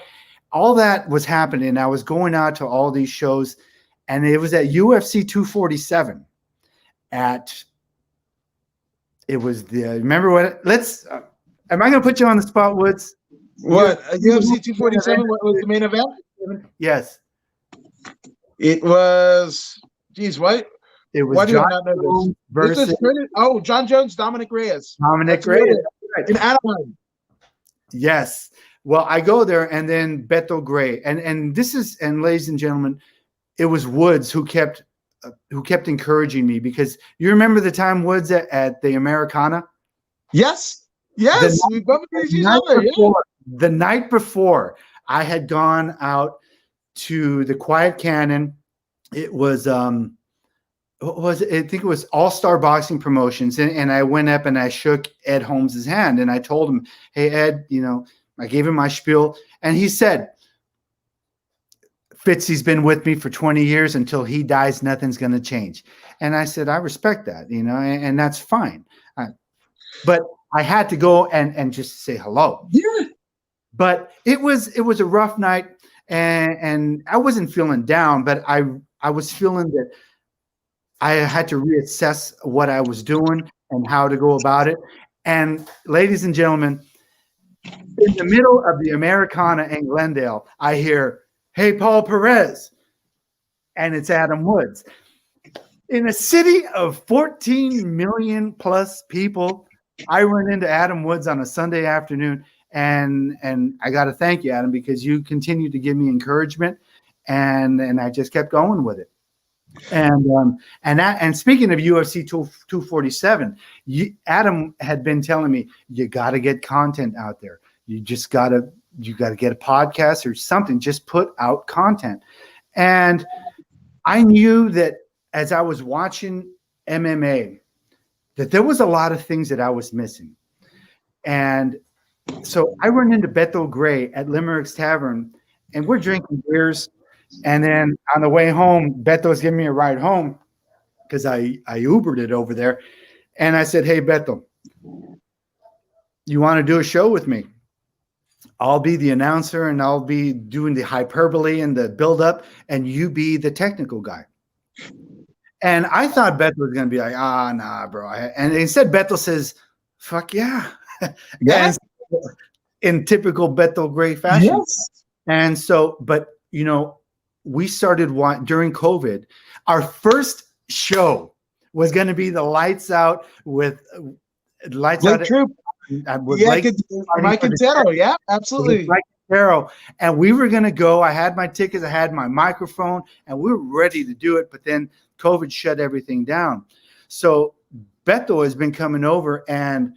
all that was happening. I was going out to all these shows, and it was at UFC 247 remember what, am I going to put you on the spot, Woods? What, UFC 247, what was the main event? Yes. It was, geez, what? It was Why do John I not know this? versus John Jones, Dominic Reyes. Dominic Reyes. Right. In Anaheim. Yes. Well, I go there, and then Beto Gray. And ladies and gentlemen, it was Woods who kept encouraging me, because you remember the time, Woods, at the Americana? Yes. We bumped into each other. The night before, I had gone out to the Quiet Cannon. It was what was it? I think it was All-Star Boxing Promotions, and I went up and I shook Ed Holmes's hand, and I told him, "Hey Ed, I gave him my spiel," and he said, "Fitzy's been with me for 20 years. Until he dies, nothing's going to change." And I said, "I respect that, and that's fine." But I had to go and just say hello. Yeah. But it was a rough night, and I wasn't feeling down, but I was feeling that I had to reassess what I was doing and how to go about it. And ladies and gentlemen, in the middle of the Americana in Glendale, I hear, "Hey, Paul Perez," and it's Adam Woods. In a city of 14 million plus people, I run into Adam Woods on a Sunday afternoon, and I got to thank you, Adam, because you continued to give me encouragement, and I just kept going with it. And speaking of UFC 247, Adam had been telling me, you got to get content out there. You got to get a podcast or something. Just put out content. And I knew that as I was watching MMA, that there was a lot of things that I was missing. And so I run into Beto Gray at Limerick's Tavern, and we're drinking beers. And then on the way home, Beto's giving me a ride home because I Ubered it over there. And I said, "Hey, Beto, you want to do a show with me? I'll be the announcer, and I'll be doing the hyperbole and the build-up, and you be the technical guy." And I thought Beto was going to be like, "Nah, bro." And instead, Beto says, "Fuck yeah." Yes. In typical Beto Gray fashion. Yes. And so, but, we started during COVID. Our first show was going to be the Lights Out with Lights Blake Out. Troop. Mike and Tero. Yeah, absolutely. Mike and Tero. And we were going to go. I had my tickets. I had my microphone, and we were ready to do it. But then COVID shut everything down. So Beto has been coming over, and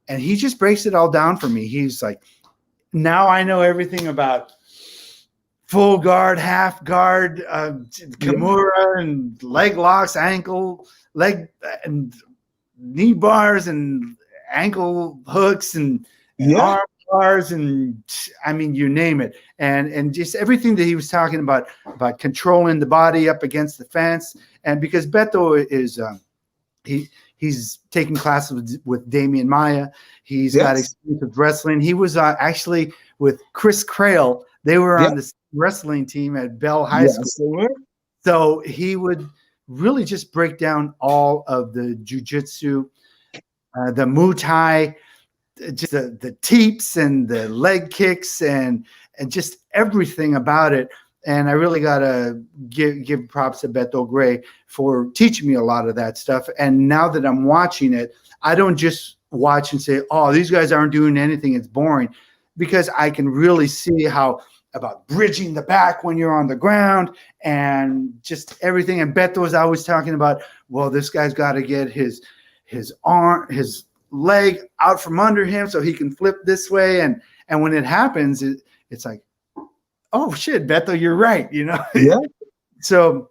he just breaks it all down for me. He's like, now I know everything about full guard, half guard, Kimura, and leg locks, leg and knee bars, and ankle hooks, and arm bars, and I mean, you name it. And just everything that he was talking about controlling the body up against the fence. And because Beto is he's taking classes with Damian Maya. He's got experience with wrestling. He was actually with Chris Crail. They were on the wrestling team at Bell High School. So he would really just break down all of the jiu-jitsu, the Muay Thai, just the teeps and the leg kicks and just everything about it. And I really got to give props to Beto Gray for teaching me a lot of that stuff. And now that I'm watching it, I don't just watch and say, oh, these guys aren't doing anything, it's boring, because I can really see how about bridging the back when you're on the ground and just everything. And Beto was always talking about, well, this guy's got to get his leg out from under him so he can flip this way. And when it happens, it's like, oh shit, Beto, you're right. Yeah. So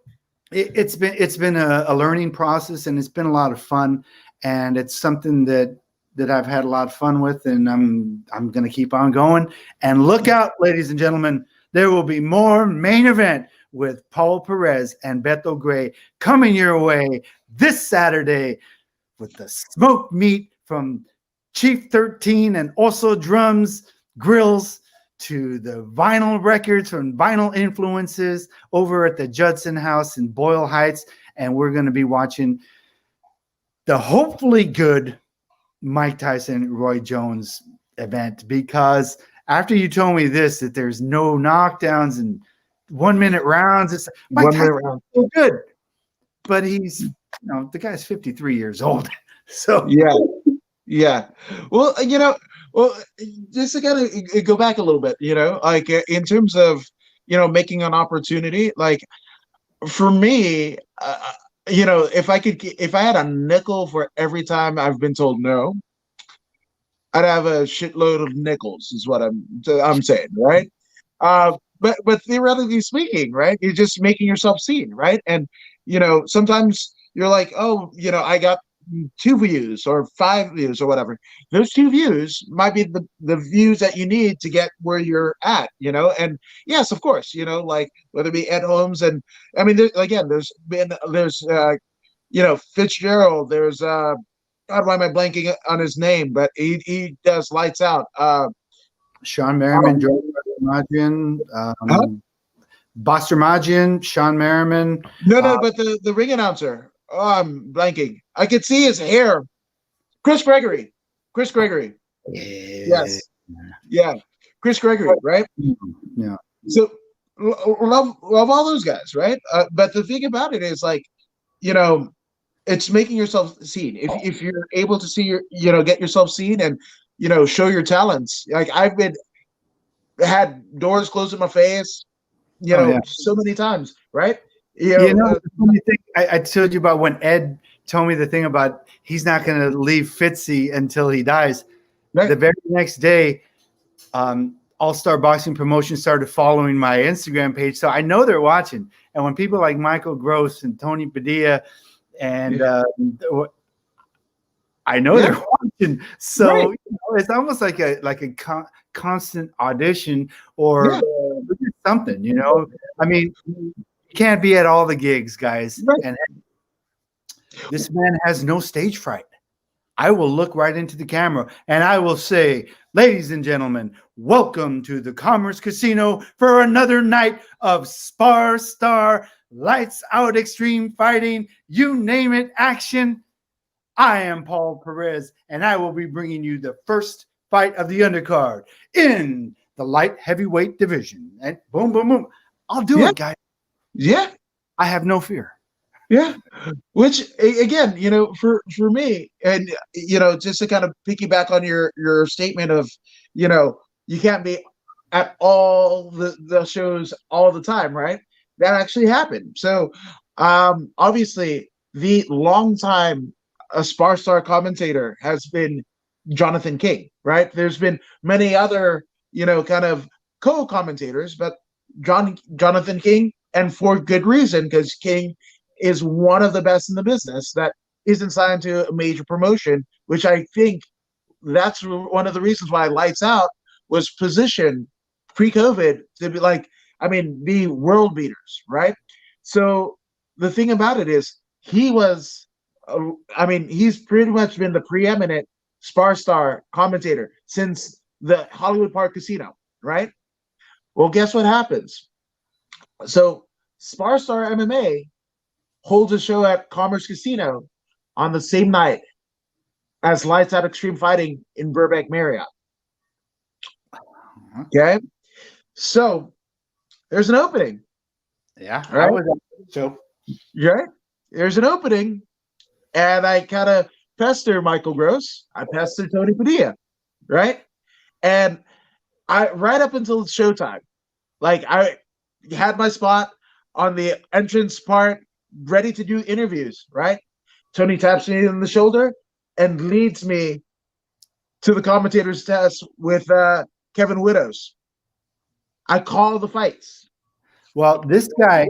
it's been a learning process, and it's been a lot of fun, and it's something that I've had a lot of fun with, and I'm going to keep on going. And look out, ladies and gentlemen, there will be more Main Event with Paul Perez and Beto Gray coming your way this Saturday, with the smoked meat from Chief 13 and also drums, grills, to the vinyl records from Vinyl Influences over at the Judson House in Boyle Heights. And we're going to be watching the hopefully good Mike Tyson, Roy Jones event, because after you told me this, that there's no knockdowns and 1 minute rounds, it's Mike 1 minute Tyson's round. so good, but he's, the guy's 53 years old. So yeah. Well, just to kind of go back a little bit, like in terms of, making an opportunity, like for me, if I had a nickel for every time I've been told no, I'd have a shitload of nickels, is what I'm saying, right? But theoretically speaking, right, you're just making yourself seen, right? And sometimes you're like, oh, I got 2 views or 5 views or whatever. Those 2 views might be the views that you need to get where you're at, and yes, of course, like whether it be Ed Holmes, and I mean, there's Fitzgerald, there's God, why am I blanking on his name, but he does Lights Out, Sean Merriman, Joe Bastromagian, Bastromagian, Sean Merriman. No, but the ring announcer, oh, I'm blanking. I could see his hair. Chris Gregory. Yes. Yeah. Chris Gregory, right? Yeah. So love all those guys, right? But the thing about it is, like, it's making yourself seen. If you're able to see get yourself seen and show your talents. Like I've had doors closed in my face, so many times, right? The funny thing, I told you about when Ed told me the thing about he's not going to leave Fitzy until he dies. Right. The very next day, All Star Boxing Promotion started following my Instagram page, so I know they're watching. And when people like Michael Gross and Tony Padilla, and I know they're watching, so it's almost like a constant audition or something. I mean, you can't be at all the gigs, guys. Right. And this man has no stage fright. I will look right into the camera and I will say, ladies and gentlemen, welcome to the Commerce Casino for another night of Spar Star, Lights Out, Extreme Fighting, you name it, action. I am Paul Perez, and I will be bringing you the first fight of the undercard in the light heavyweight division. And boom, boom, boom. I'll do it, guys. Yeah. I have no fear. Yeah. Which, again, for me, and, just to kind of piggyback on your statement of, you can't be at all the shows all the time, right? That actually happened. So, obviously, the longtime Spar Star commentator has been Jonathan King, right? There's been many other, kind of co-commentators, but Jonathan King, and for good reason, because King is one of the best in the business that isn't signed to a major promotion, which I think that's one of the reasons why Lights Out was positioned pre-COVID to be world beaters, right? So the thing about it is he's pretty much been the preeminent Spar Star commentator since the Hollywood Park Casino, right? Well, guess what happens? So Spar Star MMA holds a show at Commerce Casino on the same night as Lights Out Extreme Fighting in Burbank Marriott. Okay? So there's an opening. Yeah. Right? So there's an opening, and I kind of pester Michael Gross. I pester Tony Padilla, right? And I right up until showtime, like I had my spot on the entrance part, ready to do interviews, right? Tony taps me on the shoulder and leads me to the commentator's test with Kevin Widows. I call the fights. Well, this guy,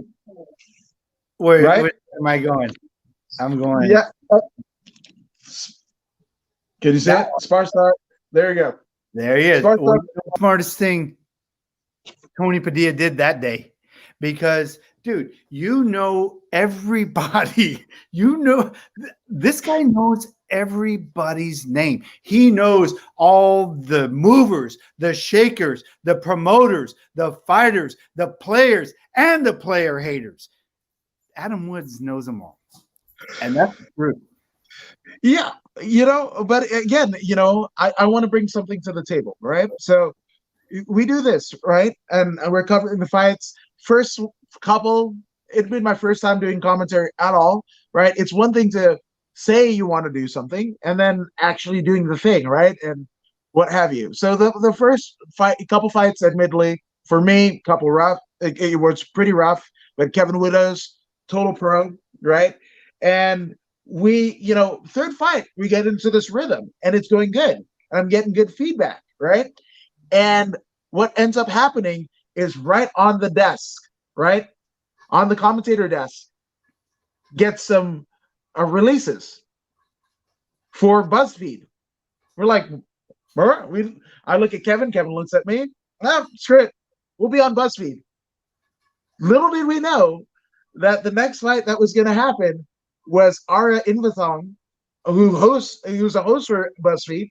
where am I going? I'm going. Yeah. Can you say it? Spar start. There you go. There he is. Well, the smartest thing Tony Padilla did that day, because, dude, you know everybody. You know, this guy knows everybody's name. He knows all the movers, the shakers, the promoters, the fighters, the players, and the player haters. Adam Woods knows them all. And that's the truth. Yeah, but again, I want to bring something to the table, right? So we do this, right? And we're covering the fights. First couple, it'd been my first time doing commentary at all, right? It's one thing to say you want to do something and then actually doing the thing, right? And what have you. So the first couple fights, admittedly, for me, couple rough. It was pretty rough, but Kevin Widows, total pro, right? And we, third fight, we get into this rhythm and it's going good. I'm getting good feedback, right? And what ends up happening is right on the desk, right? On the commentator desk, get some releases for BuzzFeed. We're like, I look at Kevin looks at me. Screw it. We'll be on BuzzFeed. Little did we know that the next fight that was going to happen was Ara Invathong, who's a host for BuzzFeed.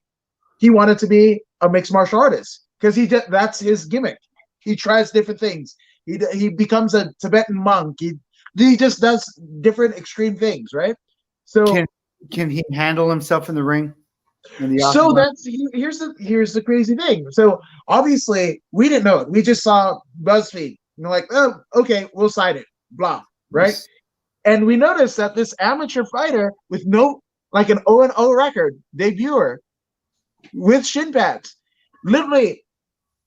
He wanted to be a mixed martial artist because that's his gimmick. He tries different things. He becomes a Tibetan monk. He just does different extreme things, right? So can he handle himself in the ring? So here's the crazy thing. So obviously we didn't know it. We just saw BuzzFeed. Like, oh, okay, we'll sign it. Blah, right? Yes. And we noticed that this amateur fighter with an 0-0 record, debuter, with shin pads, literally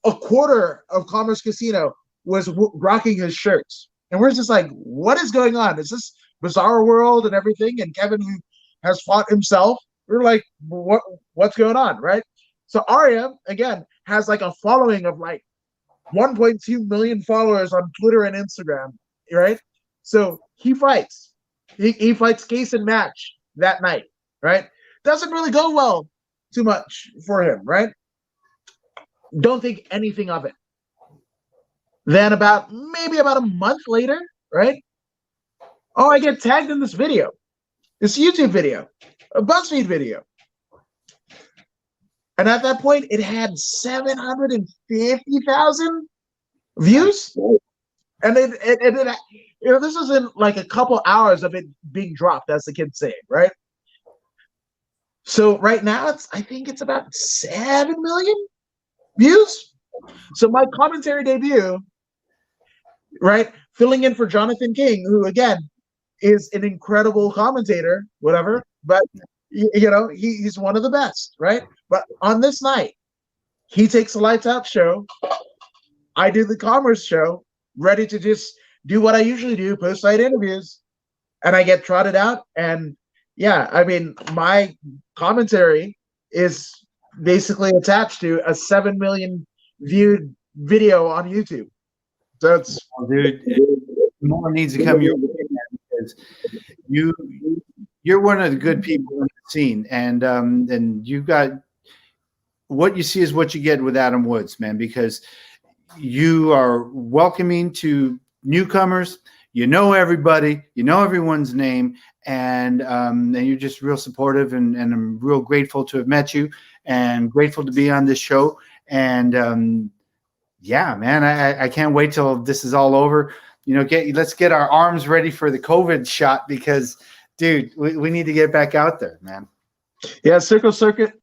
a quarter of Commerce Casino was rocking his shirts. And we're just like, what is going on? Is this Bizarre World and everything? And Kevin, who has fought himself, we're like, what's going on, right? So Arya, again, has like a following of like 1.2 million followers on Twitter and Instagram, right? So he fights. He fights case and match that night, right? Doesn't really go well too much for him, right? Don't think anything of it. Then maybe about a month later, right? Oh, I get tagged in this video, this YouTube video, a BuzzFeed video. And at that point, it had 750,000 views. And this was in like a couple hours of it being dropped, as the kids say, right? So right now, I think it's about 7 million views. So my commentary debut, right, filling in for Jonathan King, who again is an incredible commentator, whatever, but he's one of the best, right? But on this night, he takes the lights out show. I do the commerce show, ready to just do what I usually do, post-fight interviews, and I get trotted out. And yeah, I mean, my commentary is basically attached to a 7 million viewed video on YouTube. So it's dude, more needs to come your way, because you're one of the good people in the scene, and you got what you see is what you get with Adam Woods, man, because you are welcoming to newcomers. You know everybody, you know everyone's name, and you're just real supportive, and I'm real grateful to have met you and grateful to be on this show. And yeah, man, I can't wait till this is all over. Let's get our arms ready for the COVID shot, because, dude, we need to get back out there, man. Yeah, circle, dot.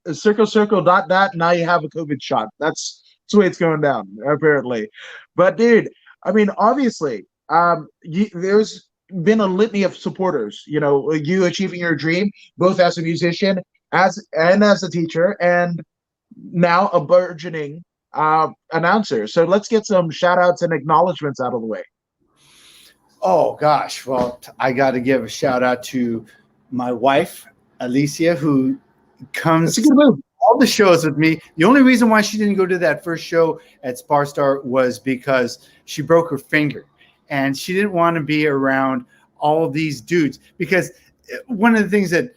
Now you have a COVID shot. That's the way it's going down, apparently. But dude, I mean, obviously, there's been a litany of supporters. You know, you achieving your dream, both as a musician, as a teacher, and now a burgeoning announcer. So let's get some shout outs and acknowledgments out of the way. Oh gosh, well, I got to give a shout out to my wife Alicia, who comes That's a good move. all the shows with me. The only reason why she didn't go to that first show at Sparstar was because she broke her finger, and she didn't want to be around all these dudes. Because one of the things that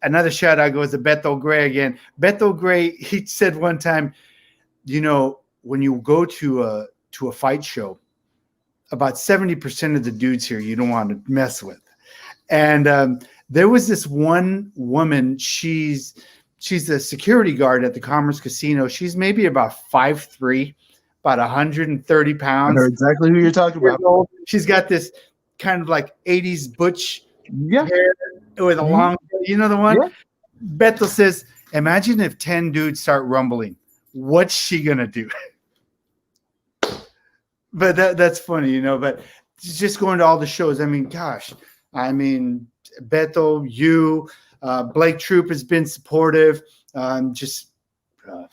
another shout out goes to Beto Gray again. Beto Gray, he said one time, you know, when you go to a fight show, about 70% of the dudes here you don't want to mess with. And there was this one woman, she's a security guard at the Commerce Casino. She's maybe about 5'3", about 130 pounds. I know exactly who you're talking about. She's got this kind of like 80s butch Yeah. hair with a long, you know the one? Yeah. Beto says, imagine if 10 dudes start rumbling. What's she going to do? But that's funny, you know, but just going to all the shows. I mean, gosh, I mean, Beto, you, Blake Troop has been supportive.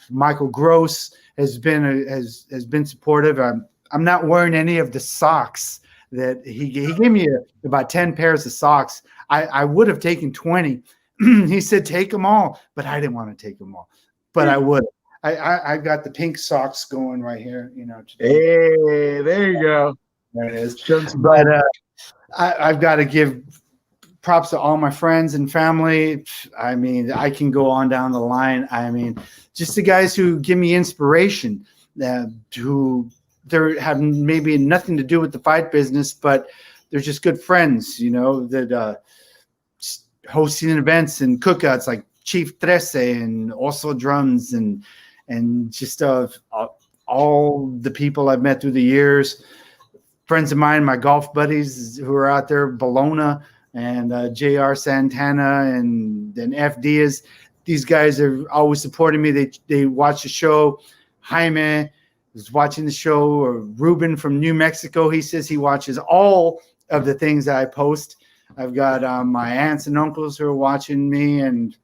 Michael Gross has been supportive. I'm not wearing any of the socks that he gave me about 10 pairs of socks. I would have taken 20. He said, take them all, but I didn't want to take them all, but I would. I got the pink socks going right here, you know. Today. Hey, there you go. There it is. But I've got to give props to all my friends and family. I mean, I can go on down the line. I mean, just the guys who give me inspiration, who they have maybe nothing to do with the fight business, but they're just good friends, you know, that hosting events and cookouts like Chief Trece and also drums and just all the people I've met through the years, friends of mine, my golf buddies who are out there, Bologna and JR Santana and FD. These guys are always supporting me. They watch the show. Jaime is watching the show, or Ruben from New Mexico. He says he watches all of the things that I post. I've got my aunts and uncles who are watching me, and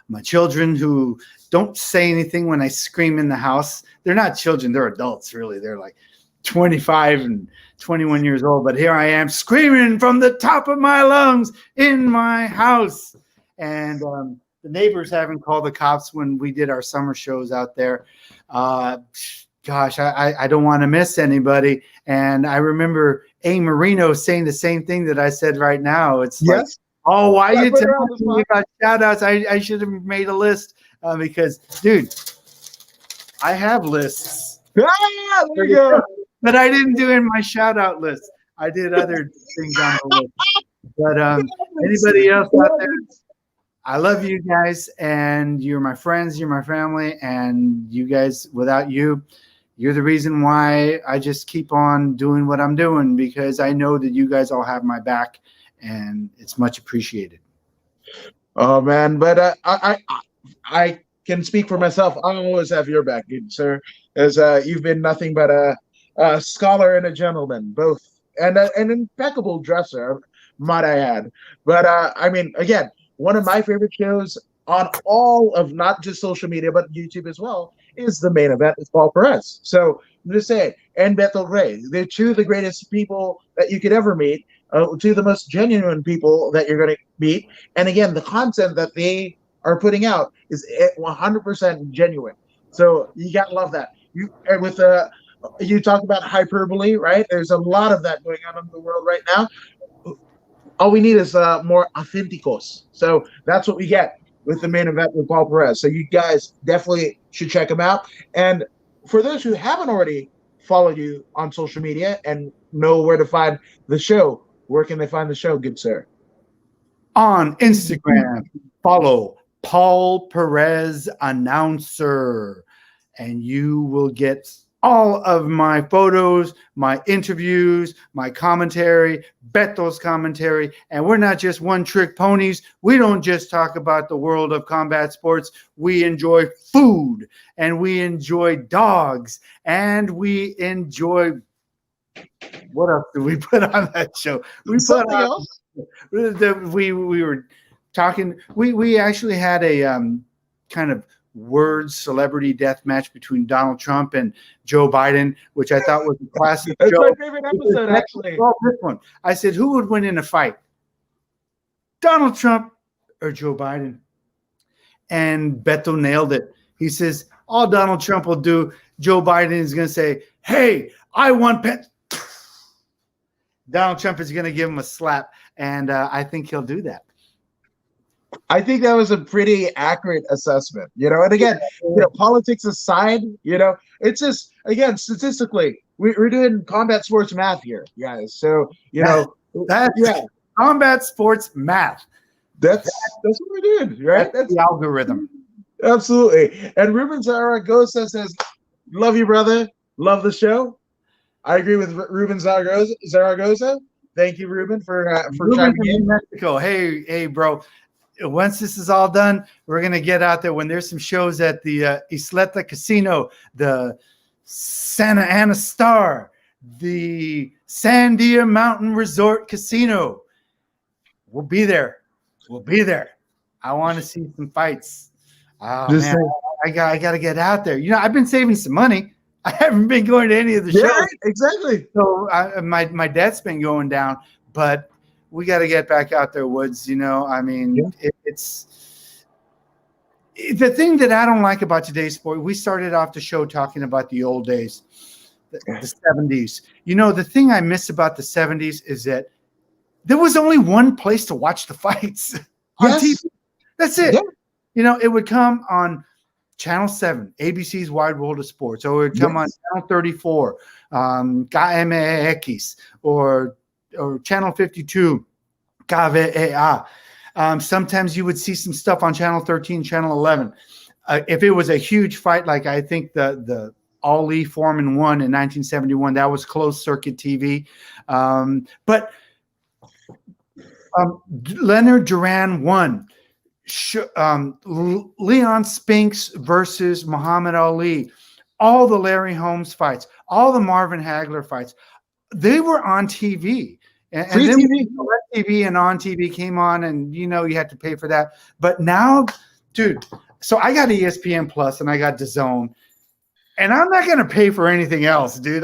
my children who don't say anything when I scream in the house. They're not children. They're adults, really. They're like 25 and 21 years old. But here I am screaming from the top of my lungs in my house. And the neighbors haven't called the cops when we did our summer shows out there. Gosh, I don't want to miss anybody. And I remember A. Marino saying the same thing that I said right now. It's like, oh, why are you telling me about shout outs? I should have made a list because, dude, I have lists. Ah, there you go. But I didn't do in my shout out list. I did other things on the list. But anybody else out there? I love you guys, and you're my friends, you're my family, and you guys, without you, you're the reason why I just keep on doing what I'm doing, because I know that you guys all have my back, and it's much appreciated. Oh man, but I can speak for myself. I always have your back, good sir, as you've been nothing but a scholar and a gentleman, both, and an impeccable dresser, might I add. But I mean, again, one of my favorite shows on all of not just social media but YouTube as well is The Main Event with Paul Perez. So I'm just saying, and Beto Gray, they're two of the greatest people that you could ever meet, two of the most genuine people that you're going to meet. And again, the content that they are putting out is 100% genuine. So you got to love that. You talk about hyperbole, right? There's a lot of that going on in the world right now. All we need is more authenticos. So that's what we get with The Main Event with Paul Perez. So you guys definitely should check him out. And for those who haven't already followed you on social media and know where to find the show, where can they find the show, good sir? On Instagram, follow Paul Perez Announcer, and you will get all of my photos, my interviews, my commentary, Beto's commentary. And we're not just one-trick ponies. We don't just talk about the world of combat sports. We enjoy food, and we enjoy dogs, and we enjoy What else did we put on that show? We Something else. We were talking. We actually had a kind of word celebrity death match between Donald Trump and Joe Biden, which I thought was a classic. That's show. my favorite episode, actually. Well, this one, I said, who would win in a fight, Donald Trump or Joe Biden? And Beto nailed it. He says, all Donald Trump will do, Joe Biden is going to say, hey, I want Donald Trump is going to give him a slap, and I think he'll do that. I think that was a pretty accurate assessment, and again, politics aside, it's just, again, statistically, we're doing combat sports math here, guys. So, that's combat sports math. That's what we're doing, right? That's the algorithm. Absolutely. And Ruben Zaragoza says, love you, brother. Love the show. I agree with Ruben Zaragoza. Thank you, Ruben, for chiming in. Mexico. Hey, bro. Once this is all done, we're gonna get out there. When there's some shows at the Isleta Casino, the Santa Ana Star, the Sandia Mountain Resort Casino, we'll be there. I want to see some fights. Oh, man, I got to get out there. I've been saving some money. I haven't been going to any of the shows. Yeah, exactly. So my debt's been going down, but we got to get back out there, Woods. It's the thing that I don't like about today's sport. We started off the show talking about the old days, the 70s. The thing I miss about the 70s is that there was only one place to watch the fights on TV. That's it. Yeah. It would come on Channel 7, ABC's Wide World of Sports, or it would come on Channel 34, KMX, or Channel 52, KVEA. Sometimes you would see some stuff on Channel 13, Channel 11. If it was a huge fight, like I think the Ali Foreman won in 1971, that was closed circuit TV. But Leonard Duran won. Leon Spinks versus Muhammad Ali. All the Larry Holmes fights, all the Marvin Hagler fights, they were on TV. And then TV and on TV came on, and you had to pay for that. But now, dude, so I got ESPN Plus and I got DAZN, and I'm not going to pay for anything else, dude.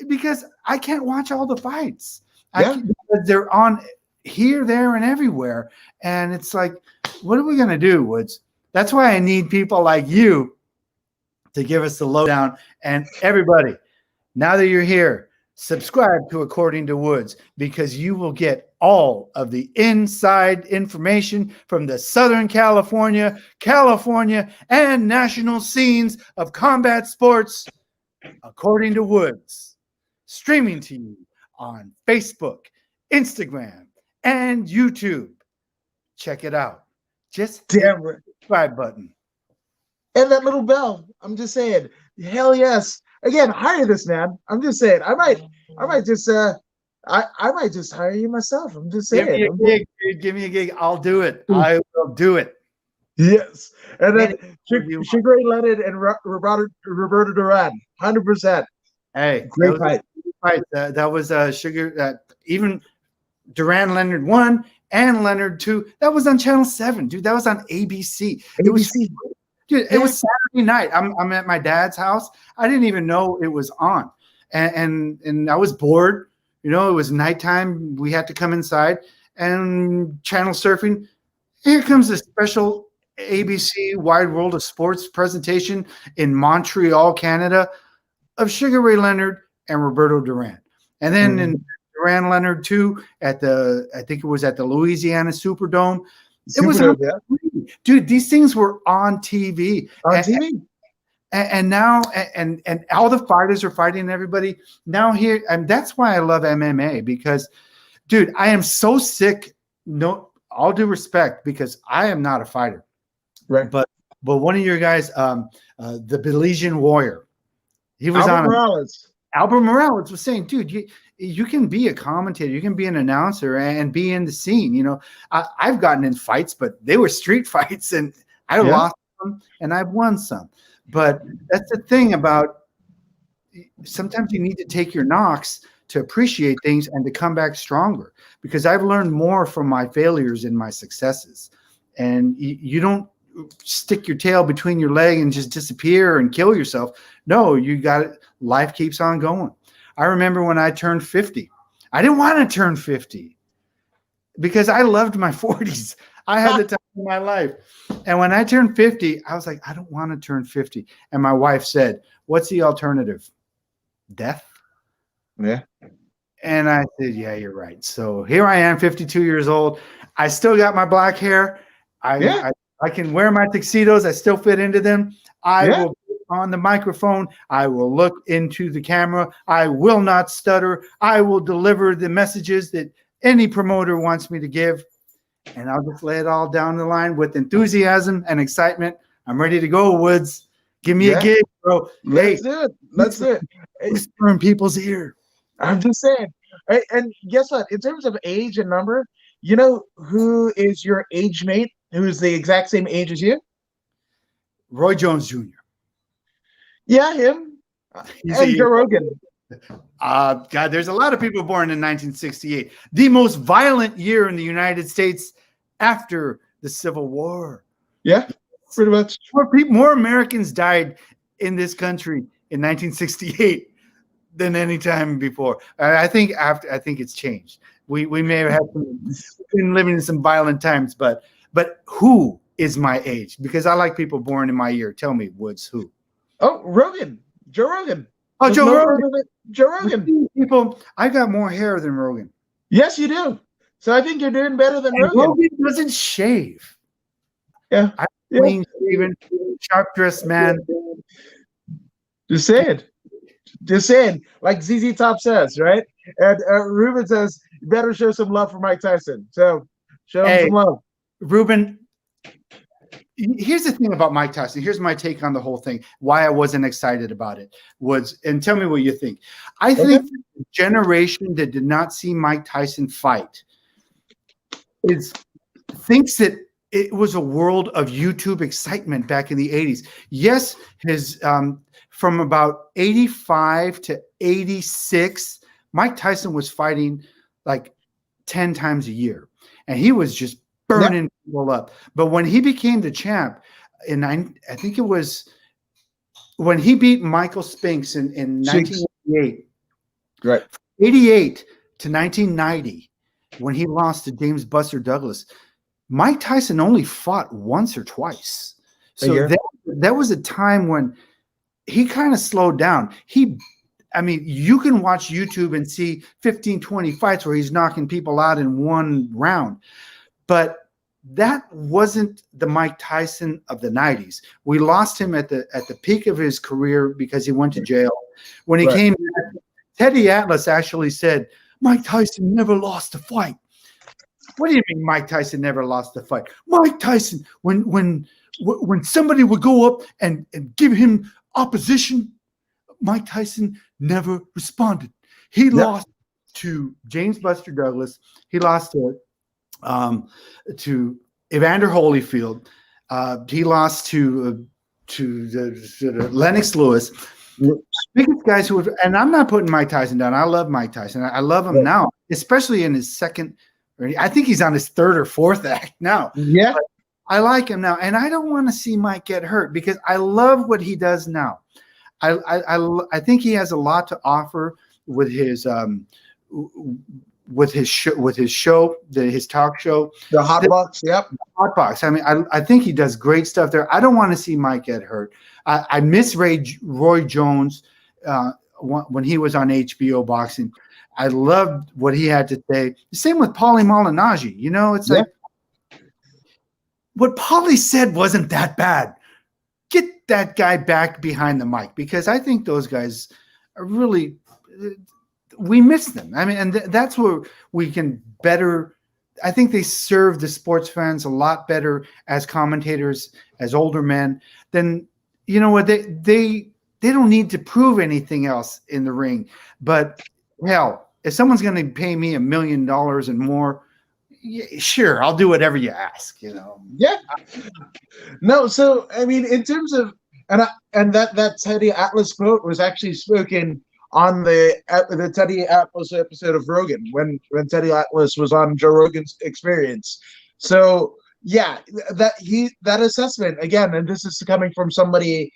Because I can't watch all the fights. Because they're on here, there, and everywhere. And it's like, what are we going to do, Woods? That's why I need people like you to give us the lowdown. And everybody, now that you're here, subscribe to According to Woods, because you will get all of the inside information from the Southern California, and national scenes of combat sports, According to Woods, streaming to you on Facebook, Instagram, and YouTube. Check it out. Just hit the subscribe button. And that little bell. I'm just saying. Hell yes. Again, hire this man. I'm just saying. I might just I might just hire you myself. I'm just saying. Give me a gig, dude. Give me a gig. I'll do it. I will do it. Yes. And then Sugar Ray Leonard and Roberto Duran. 100%. Hey, great fight. That was Sugar. Even Duran Leonard 1 and Leonard 2. That was on Channel 7, dude. That was on ABC. It was, dude. It was Saturday night. I'm at my dad's house. I didn't even know it was on, and I was bored. It was nighttime. We had to come inside and channel surfing. Here comes a special ABC Wide World of Sports presentation in Montreal, Canada, of Sugar Ray Leonard and Roberto Duran. And then in Duran Leonard 2 I think it was at the Louisiana Superdome. It was on TV. Dude, these things were on TV. And now and all the fighters are fighting everybody. Now here, and that's why I love MMA, because, dude, I am so sick. No, all due respect, because I am not a fighter. Right. But one of your guys, the Belizean Warrior, he was Albert Morales was saying, dude, you can be a commentator, you can be an announcer and be in the scene. I've gotten in fights, but they were street fights, and I lost some and I've won some. But that's the thing about sometimes you need to take your knocks to appreciate things and to come back stronger, because I've learned more from my failures and my successes. And you don't stick your tail between your leg and just disappear and kill yourself. No, you got it. Life keeps on going. I remember when I turned 50, I didn't want to turn 50 because I loved my 40s. I had the time of my life. And when I turned 50, I was like, I don't want to turn 50. And my wife said, what's the alternative? Death? Yeah. And I said, yeah, you're right. So here I am, 52 years old. I still got my black hair. I can wear my tuxedos. I still fit into them. I will be on the microphone. I will look into the camera. I will not stutter. I will deliver the messages that any promoter wants me to give. And I'll just lay it all down the line with enthusiasm and excitement. I'm ready to go, Woods. Give me a gig, bro. Let's do it. Let's do it. Whisper in people's ear. I'm just saying. And guess what? In terms of age and number, you know who is your age mate? Who is the exact same age as you? Roy Jones Jr. Yeah, him. And Joe Rogan. God, there's a lot of people born in 1968, the most violent year in the United States after the Civil War. Yeah, pretty much. More Americans died in this country in 1968 than any time before. I think it's changed. We may have been living in some violent times, but who is my age? Because I like people born in my year. Tell me, Woods, who? Oh, Rogan. Joe Rogan. Oh, Joe Rogan. Joe Rogan. People, I got more hair than Rogan. Yes, you do. So I think you're doing better than Rogan. Rogan doesn't shave. Yeah. I'm clean shaven, sharp dressed man. Just saying. Just saying. Like ZZ Top says, right? And Ruben says, you better show some love for Mike Tyson. So show him some love. Ruben, here's the thing about Mike Tyson. Here's my take on the whole thing. Why I wasn't excited about it was, and tell me what you think. I think the generation that did not see Mike Tyson fight thinks that it was a world of YouTube excitement back in the 80s. Yes, his from about 85 to 86, Mike Tyson was fighting like 10 times a year, and he was just burning people up. But when he became the champ, I think it was when he beat Michael Spinks in 1988, right? 88 to 1990, when he lost to James Buster Douglas, Mike Tyson only fought once or twice. So that was a time when he kind of slowed down. You can watch YouTube and see 15, 20 fights where he's knocking people out in one round. But that wasn't the Mike Tyson of the 90s. We lost him at the peak of his career because he went to jail. When he came back, Teddy Atlas actually said, Mike Tyson never lost a fight. What do you mean Mike Tyson never lost a fight? Mike Tyson, when somebody would go up and give him opposition, Mike Tyson never responded. He lost to James Buster Douglas. He lost to Evander Holyfield. He lost to Lennox Lewis. Biggest guys who would, and I'm not putting Mike Tyson down. I love Mike Tyson. I love him now, especially in his second. I think he's on his third or fourth act now. Yeah, but I like him now, and I don't want to see Mike get hurt because I love what he does now. I think he has a lot to offer with his show, his talk show, the Hot Box. Yep, Hot Box. I mean, I think he does great stuff there. I don't want to see Mike get hurt. I miss Roy Jones when he was on HBO boxing. I loved what he had to say. The same with Paulie Malignaggi. You know, it's like what Paulie said wasn't that bad. Get that guy back behind the mic because I think those guys are really we miss them. I mean, and that's where we can better. I think they serve the sports fans a lot better as commentators, as older men. Than you know what they don't need to prove anything else in the ring. But hell, if someone's going to pay me $1 million and more, sure, I'll do whatever you ask. You know. Yeah. No, so I mean, in terms of and that Teddy Atlas quote was actually spoken on the Teddy Atlas episode of Rogan when Teddy Atlas was on Joe Rogan's Experience. So yeah, that assessment again, and this is coming from somebody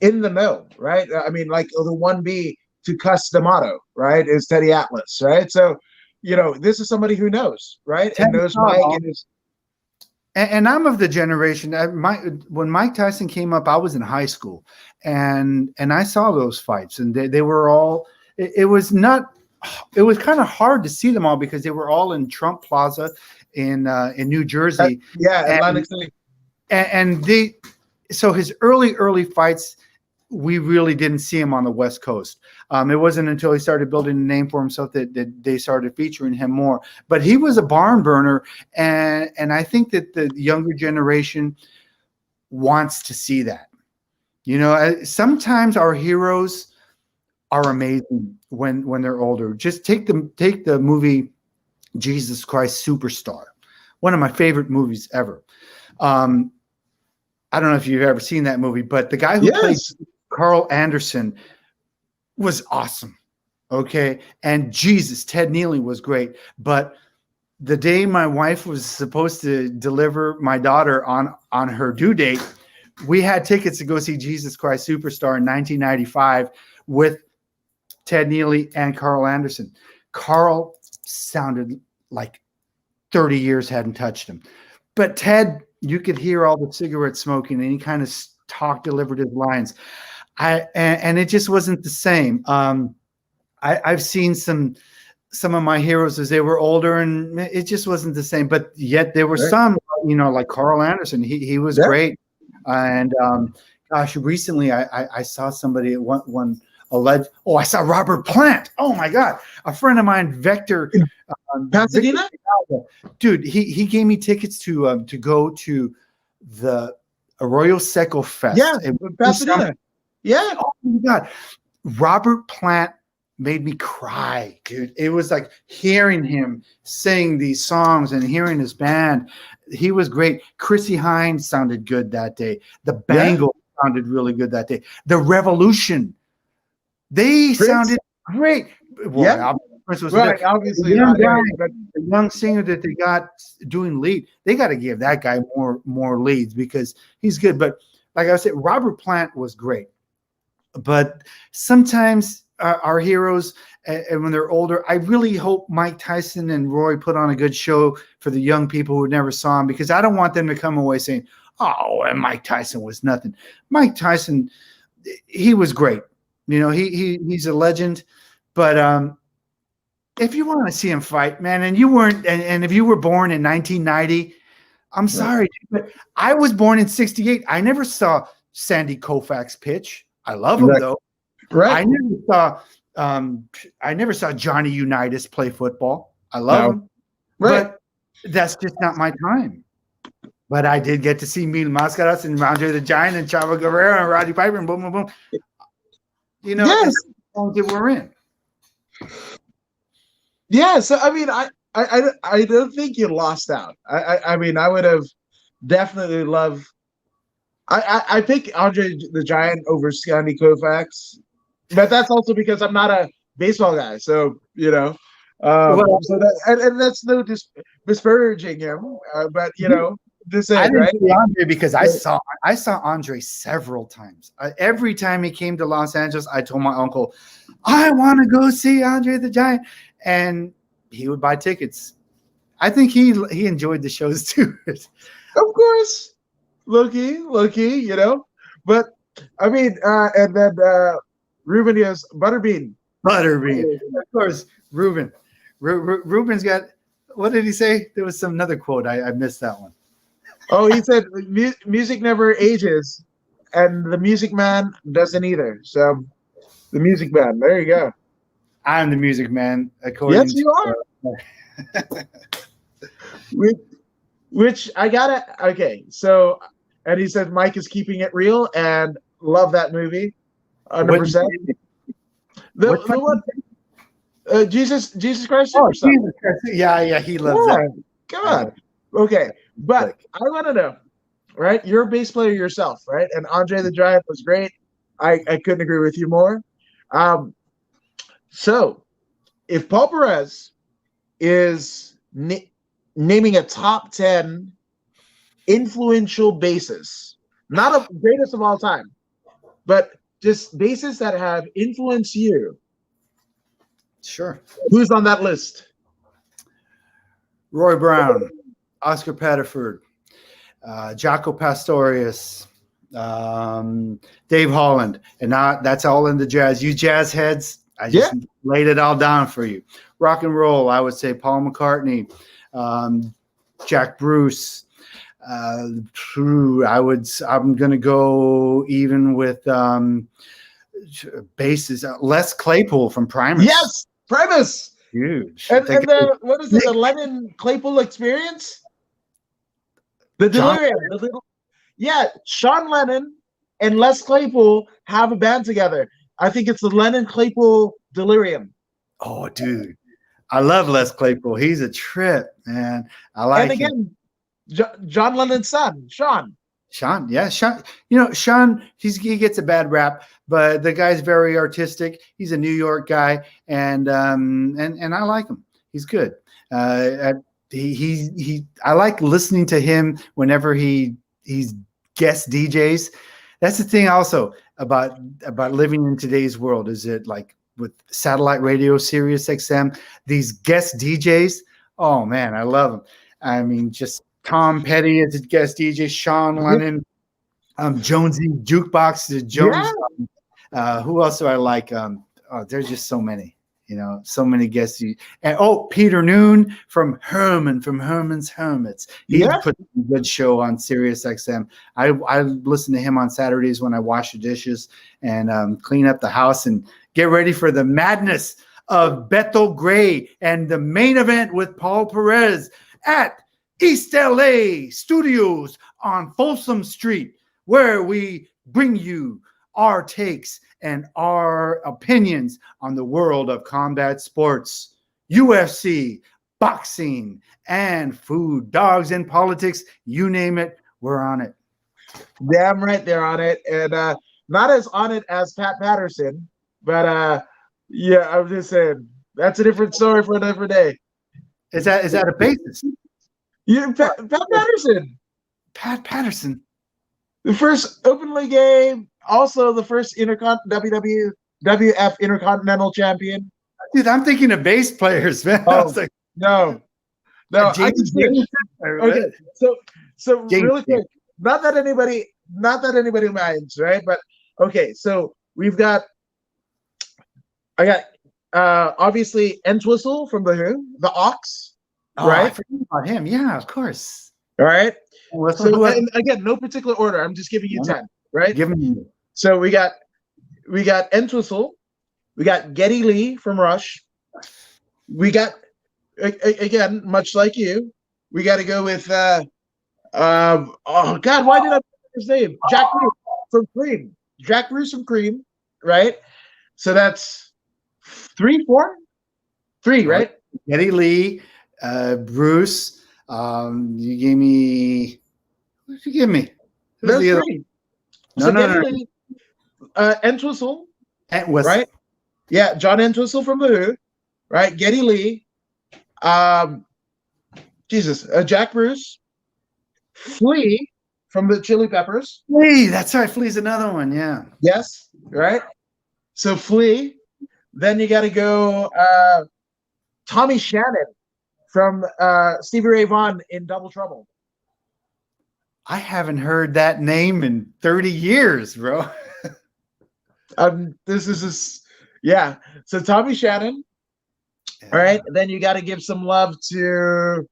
in the know, right? I mean, like the 1B to cuss D'Amato, right? Is Teddy Atlas, right? So, this is somebody who knows, right? And knows Mike and is. And I'm of the generation. When Mike Tyson came up, I was in high school, and I saw those fights, and they were all. It was not. It was kind of hard to see them all because they were all in Trump Plaza in New Jersey. Atlantic City. And so his early fights, we really didn't see him on the West Coast. It wasn't until he started building a name for himself that they started featuring him more. But he was a barn burner, and I think that the younger generation wants to see that. Sometimes our heroes are amazing when they're older. Just take the movie Jesus Christ Superstar, one of my favorite movies ever. I don't know if you've ever seen that movie, but the guy who played Carl Anderson was awesome. Okay. And Jesus, Ted Neely was great. But the day my wife was supposed to deliver my daughter on her due date, we had tickets to go see Jesus Christ Superstar in 1995 with Ted Neely and Carl Anderson. Carl sounded like 30 years hadn't touched him. But Ted, you could hear all the cigarette smoking, and he kind of delivered his lines. And it just wasn't the same. I've seen some of my heroes as they were older, and it just wasn't the same. But yet there were some, like Carl Anderson. He was great. And gosh, recently I saw somebody at one alleged. Oh, I saw Robert Plant. Oh my God, a friend of mine, Vector. Pasadena? Dude, he gave me tickets to go to the Arroyo Seco Fest. Yeah, Pasadena. Yeah. Oh my God. Robert Plant made me cry, dude. It was like hearing him sing these songs and hearing his band. He was great. Chrissy Hines sounded good that day. The Bangles sounded really good that day. The Revolution, they sounded great. Well, Prince was right, obviously. The young singer that they got doing lead, they got to give that guy more leads because he's good. But like I said, Robert Plant was great. But sometimes our heroes, and when they're older, I really hope Mike Tyson and Roy put on a good show for the young people who never saw him, because I don't want them to come away saying, "Oh, and Mike Tyson was nothing." Mike Tyson, he was great. He's a legend. But if you want to see him fight, man, and you weren't, and if you were born in 1990, I'm sorry, but I was born in '68. I never saw Sandy Koufax pitch. I love him though. Right. I never saw Johnny Unitas play football. I love him. Right. But that's just not my time. But I did get to see Mil Mascaras and Andre the Giant and Chavo Guerrero and Roddy Piper and boom, boom, boom. Yes. That we're in. Yeah. So I mean, I don't think you lost out. I mean, I would have definitely loved. I pick Andre the Giant over Sandy Koufax, but that's also because I'm not a baseball guy. So so that and that's no disparaging him, but this is I didn't right. see Andre because I saw Andre several times. Every time he came to Los Angeles, I told my uncle, I want to go see Andre the Giant, and he would buy tickets. I think he enjoyed the shows too. Of course. Low-key, but I mean, and then Ruben goes, Butterbean. Of course, Ruben. Ruben's got, what did he say? There was another quote. I missed that one. Oh, he said, music never ages, and the Music Man doesn't either. So, the Music Man, there you go. I'm the Music Man. Yes, you are. Which I gotta, okay, so, and he said Mike is keeping it real, and love that movie, 100%. The one, Jesus Christ Superstar. Jesus Christ. Yeah, he loves that. God. Okay, but I want to know, right? You're a bass player yourself, right? And Andre the Giant was great. I couldn't agree with you more. Um, so if Paul Perez is naming a top 10 influential bassists, not a greatest of all time, but just bassists that have influenced you, Sure. who's on that list? Roy Brown, Oscar Pettiford, Jaco Pastorius, Dave Holland, and that's all in the jazz. You jazz heads, I just laid it all down for you. Rock and roll, I would say Paul McCartney, Jack Bruce. I'm gonna go even with basses. Les Claypool from Primus. Yes, Primus. Huge. And the what is it? The Lennon Claypool experience. The Delirium. Yeah, Sean Lennon and Les Claypool have a band together. I think it's the Lennon Claypool Delirium. Oh, dude, I love Les Claypool. He's a trip, man. I like. And again, John Lennon's son, Sean. Sean, yeah, Sean. You know, Sean. He gets a bad rap, but the guy's very artistic. He's a New York guy, and I like him. He's good. I like listening to him whenever he's guest DJs. That's the thing also about living in today's world, is it like with satellite radio, Sirius XM, these guest DJs. Oh man, I love them. I mean, just Tom Petty as a guest DJ, Sean Lennon, Jonesy Jukebox, Jones. Yeah. Who else do I like? There's just so many. You know, so many guests. And Peter Noon from Herman's Hermits. He put a good show on Sirius XM. I listen to him on Saturdays when I wash the dishes and clean up the house and get ready for the madness of Bethel Gray and the main event with Paul Perez at East LA Studios on Folsom Street, where we bring you our takes and our opinions on the world of combat sports, UFC, boxing, and food, dogs, and politics. You name it, we're on it. Damn right they're on it. And not as on it as Pat Patterson, but yeah, I'm just saying that's a different story for another day. Is that a basis? Yeah, Pat Patterson. Pat Patterson. The first openly gay, also the first WWF Intercontinental Champion. Dude, I'm thinking of bass players, man. Oh, like, no. Okay, so really quick, not that anybody minds, right? But okay, so I got obviously Entwistle from the Who, the Ox, right? I forgot about him. Yeah, of course. All right. So and again, no particular order. I'm just giving you 10, right? Give me. So we got Entwistle, we got Geddy Lee from Rush. We got again, much like you, we got to go with oh God, why did I forget his name? Jack Bruce from Cream. Jack Bruce from Cream, right? So that's 3, 4, 3, right? Geddy Lee, Bruce. You gave me. What did you give me? There's 3. No. Entwistle, right? Yeah, John Entwistle from the Who, right? Geddy Lee, Jack Bruce, Flea from the Chili Peppers. Flea, that's right. Flea's another one, yeah. Yes, right. So Flea. Then you got to go Tommy Shannon from Stevie Ray Vaughan in Double Trouble. I haven't heard that name in 30 years, bro. This is yeah. So Tommy Shannon. Yeah. All right. Then you got to give some love to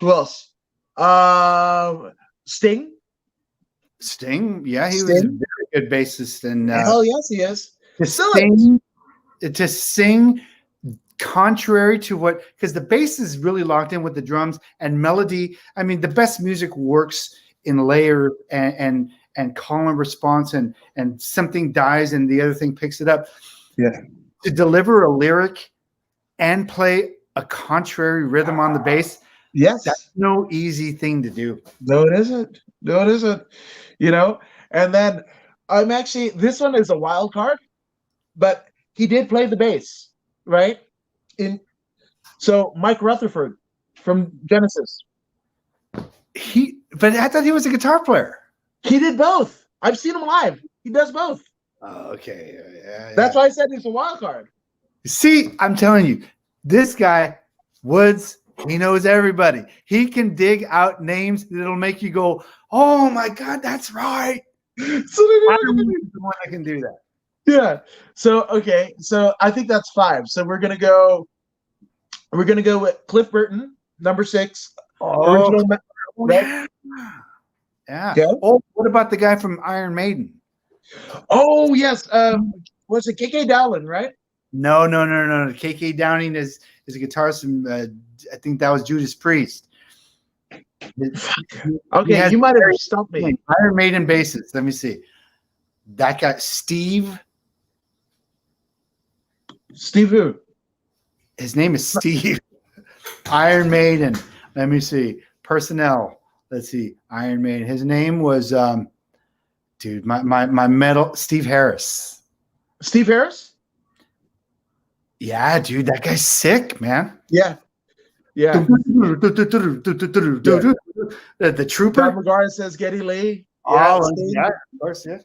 who else? Sting. Sting. Yeah, he was a very good bassist. And hell yes, he is. To sing contrary to what, because the bass is really locked in with the drums and melody. I mean, the best music works in layer and call and response, and something dies and the other thing picks it up. Yeah. To deliver a lyric and play a contrary rhythm on the bass, yes, that's no easy thing to do. No, it isn't. No, it isn't. You know, and then I'm actually this one is a wild card, but he did play the bass, right? In so Mike Rutherford from Genesis. But I thought he was a guitar player. He did both. I've seen him live. He does both. Oh, okay. Yeah. That's why I said he's a wild card. See, I'm telling you, this guy, Woods, he knows everybody. He can dig out names that'll make you go, oh my God, that's right. So I'm the one that can do that. yeah. So okay. So I think that's 5. So we're gonna go. We're gonna go with Cliff Burton, number 6. Original. Right? Yeah. Okay. Oh, what about the guy from Iron Maiden? Oh yes. Was it KK Dowling, right? No. KK Downing is a guitarist from I think that was Judas Priest. Okay, you might have stumped me. Iron Maiden bassist. Let me see. That guy, Steve. Steve who? His name is Steve. Iron Maiden. Let me see. Personnel. Let's see. Iron Maiden. His name was dude, my metal, Steve Harris. Steve Harris? Yeah, dude, that guy's sick, man. Yeah. Yeah. The trooper. John McGuire says Geddy Lee. Yeah, yeah, of course, yeah.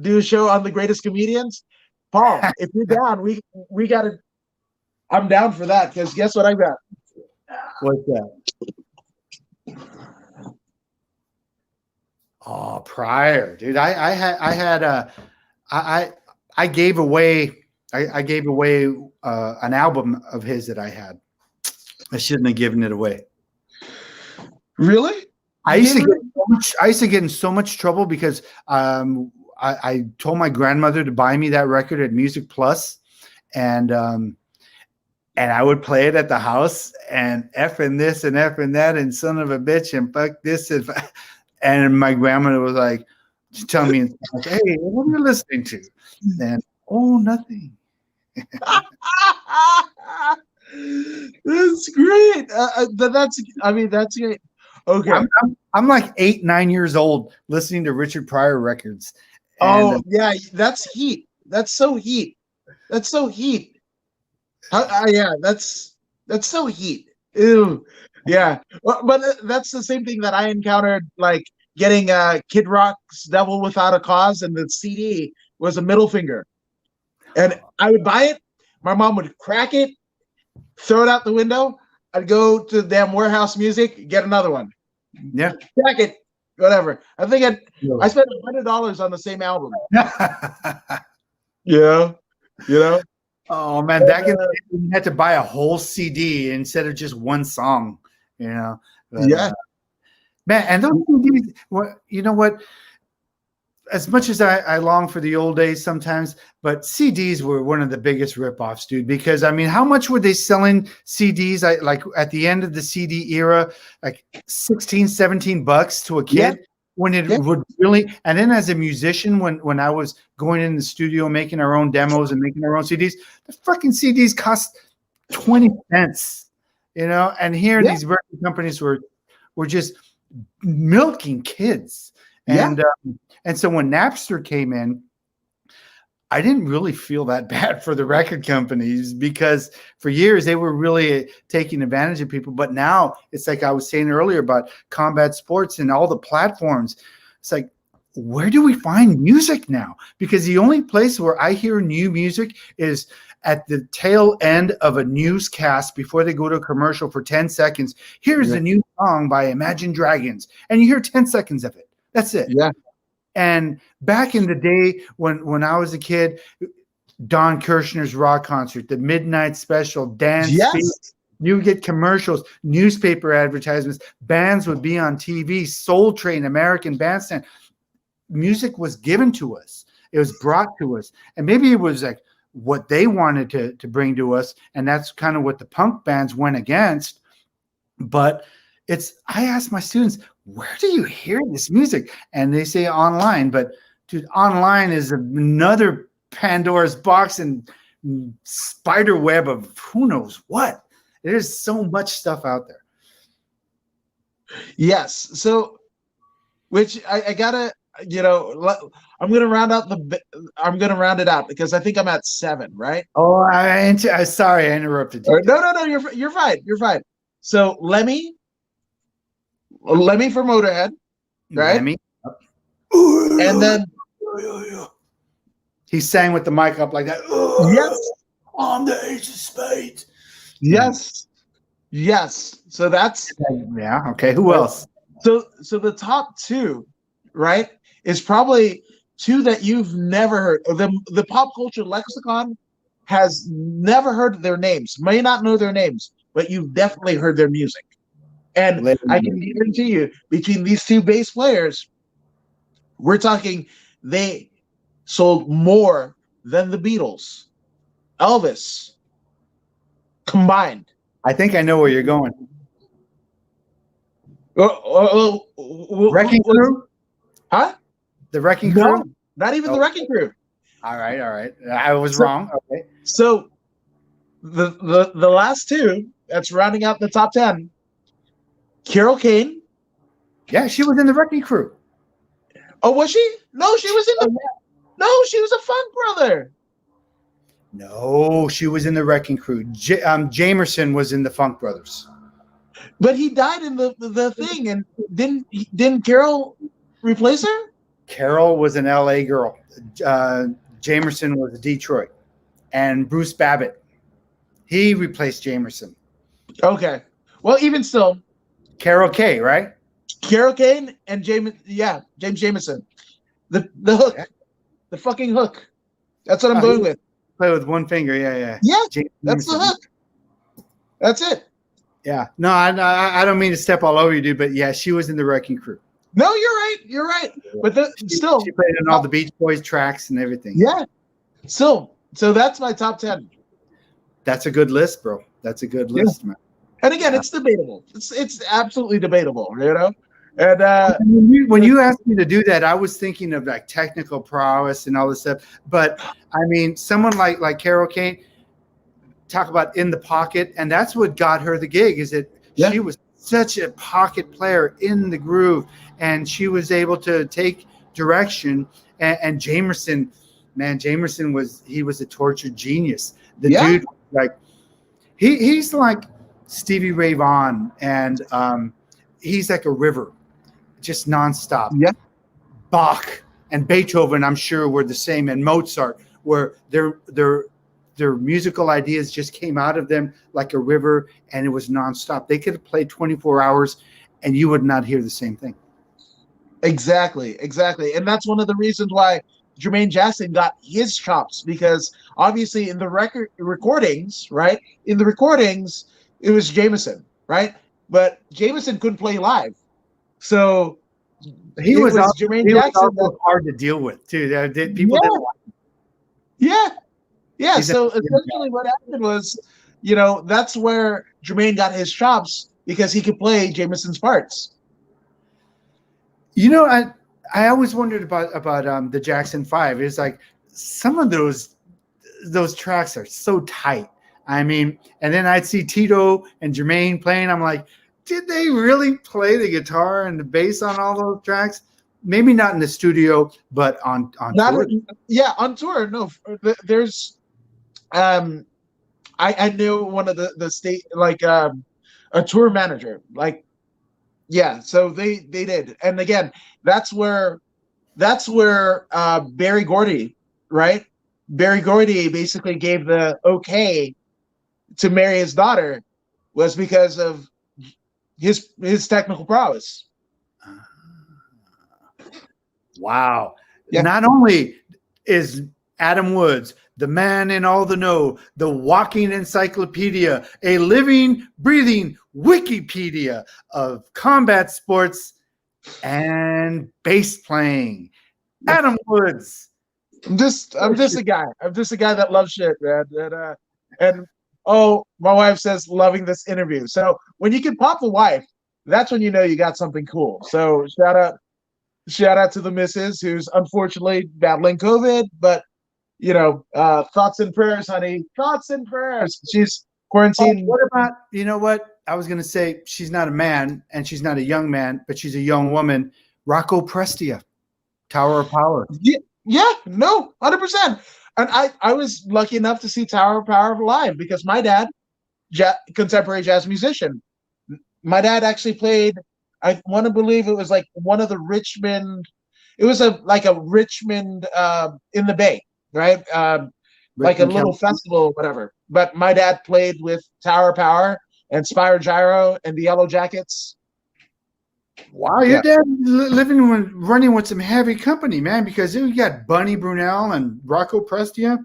Do a show on the greatest comedians. Paul, if you're down, we gotta I'm down for that because guess what I got? What's that? Oh, Pryor, dude. I gave away an album of his that I had. I shouldn't have given it away. Really? I used to get in so much trouble because I told my grandmother to buy me that record at Music Plus, and I would play it at the house and effing this and effing that and son of a bitch and fuck this and my grandmother was like, telling me, hey, what are you listening to? And nothing. That's great. That's great. Okay. I'm like 8-9 years old listening to Richard Pryor records. And, yeah, that's heat. That's so heat. That's so heat. Yeah, that's so heat. Ew. Yeah. Well, but that's the same thing that I encountered, like getting Kid Rock's Devil Without a Cause, and the CD was a middle finger. And I would buy it. My mom would crack it, throw it out the window. I'd go to the damn Warehouse Music, get another one. Yeah. Crack it, whatever. I think I spent $100 on the same album. Yeah. You know? Oh man, back in the day, you had to buy a whole CD instead of just one song, you know. But, yeah. Man, and those CDs, you know what? As much as I long for the old days sometimes, but CDs were one of the biggest ripoffs, dude. Because I mean, how much were they selling CDs? Like at the end of the CD era, like $16-17 to a kid. Yeah. When it would really, and then as a musician, when I was going in the studio making our own demos and making our own CDs, the fucking CDs cost 20 cents, you know. And here these record companies were just milking kids, and so when Napster came in, I didn't really feel that bad for the record companies because for years they were really taking advantage of people. But now it's like I was saying earlier about combat sports and all the platforms. It's like, where do we find music now? Because the only place where I hear new music is at the tail end of a newscast before they go to a commercial for 10 seconds. Here's a new song by Imagine Dragons. And you hear 10 seconds of it. That's it. Yeah. And back in the day when I was a kid, Don Kirshner's rock concert, the midnight special, dance, you would get commercials, newspaper advertisements, bands would be on TV, Soul Train, American Bandstand. Music was given to us. It was brought to us. And maybe it was like what they wanted to bring to us. And that's kind of what the punk bands went against. But I ask my students, where do you hear this music? And they say online, but dude, online is another Pandora's box and spider web of who knows what. There's so much stuff out there. Yes. So, which I gotta, you know, I'm gonna round out I'm gonna round it out because I think I'm at 7, right? Oh, I sorry I interrupted you Or, there. no, you're fine. You're fine. So Lemmy for Motorhead, right? Lemmy. And then He sang with the mic up like that. yes, On the Ace of Spades. yes, yes. So that's Yeah. Okay. Who else? so the top two, right, is probably two that you've never heard. The pop culture lexicon has never heard their names, may not know their names, but you've definitely heard their music. And I can guarantee you, between these two bass players, we're talking they sold more than the Beatles, Elvis combined. I think I know where you're going. Wrecking Crew? Huh? The Wrecking No, Crew? not even the Wrecking Crew. All right. All right. I was wrong. Okay. So the last two that's rounding out the top 10, Carol Kane. Yeah, she was in the Wrecking Crew. Oh, was she? No, she was in the. No, she was a Funk Brother. No, she was in the Wrecking Crew. Jamerson was in the Funk Brothers. But he died in the thing, and didn't Carol replace her? Carol was an LA girl. Jamerson was Detroit. And Bruce Babbitt, he replaced Jamerson. Okay. Well, even still, Carol Kay, right? Carol Kane and James Jameson. The hook. Yeah. The fucking hook. That's what I'm going with. Play with one finger. Yeah. Yeah, James that's the Jamerson. hook. That's it. Yeah. No, I don't mean to step all over you, dude, but yeah, she was in the Wrecking Crew. No, you're right. You're right. But still, she played on all the Beach Boys tracks and everything. Yeah. So that's my top 10. That's a good list, bro. That's a good list, man. And again, it's debatable. It's absolutely debatable, you know. And when you asked me to do that, I was thinking of like technical prowess and all this stuff. But I mean, someone like Carol Kane, talk about in the pocket, and that's what got her the gig. Is that she was such a pocket player in the groove, and she was able to take direction. And Jamerson, man, Jamerson was a tortured genius. The dude, like he's like Stevie Ray Vaughan, and he's like a river, just nonstop. Yeah. Bach and Beethoven, I'm sure, were the same, and Mozart, where their musical ideas just came out of them like a river, and it was nonstop. They could have played 24 hours, and you would not hear the same thing. Exactly. And that's one of the reasons why Jermaine Jackson got his chops, because obviously in the recordings, right? In the recordings, it was Jameson, right? But Jameson couldn't play live, so he was Jermaine Jackson was hard to deal with too. People didn't like him. Yeah. So essentially, what happened was, that's where Jermaine got his chops, because he could play Jameson's parts. I always wondered about the Jackson 5. It's like some of those tracks are so tight. I mean, and then I'd see Tito and Jermaine playing. I'm like, did they really play the guitar and the bass on all those tracks? Maybe not in the studio, but on tour. On tour. No, there's, I knew one of the state, like a tour manager, like, yeah. So they did, and again, that's where Barry Gordy, right? Barry Gordy basically gave the okay to marry his daughter, was because of his technical prowess. Wow. Yeah. Not only is Adam Woods the man in all the know, the walking encyclopedia, a living, breathing Wikipedia of combat sports and bass playing. Adam Woods. I'm just a guy. I'm just a guy that loves shit, man. And my wife says loving this interview. So when you can pop the wife, that's when you know you got something cool. So shout out to the missus, who's unfortunately battling COVID, but thoughts and prayers, honey. Thoughts and prayers. She's quarantined. What about, I was going to say she's not a man and she's not a young man, but she's a young woman. Rocco Prestia, Tower of Power. Yeah, no, 100%. And I was lucky enough to see Tower of Power live because my dad, contemporary jazz musician, my dad actually played. I want to believe it was like one of the Richmond. It was a Richmond in the Bay, right? Like a little festival, whatever. But my dad played with Tower of Power and Spyro Gyro and the Yellow Jackets. Wow, your dad running with some heavy company, man, because you got Bunny Brunel and Rocco Prestia.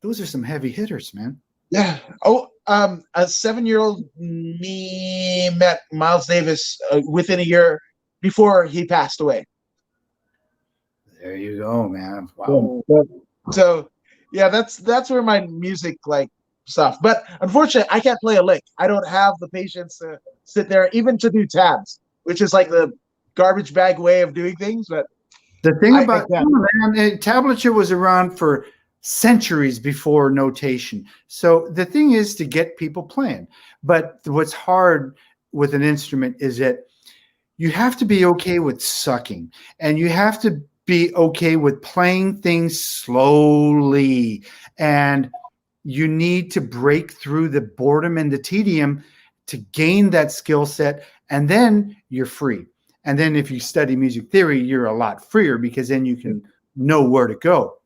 Those are some heavy hitters, man. Yeah. Oh, a 7-year-old me met Miles Davis within a year before he passed away. There you go, man. Wow. So, yeah, that's where my music stuff. But unfortunately, I can't play a lick. I don't have the patience to sit there, even to do tabs, which is like the garbage bag way of doing things. But the thing about tablature was around for centuries before notation. So the thing is to get people playing. But what's hard with an instrument is that you have to be okay with sucking, and you have to be okay with playing things slowly, and you need to break through the boredom and the tedium to gain that skill set, and then you're free. And then if you study music theory, you're a lot freer because then you can know where to go.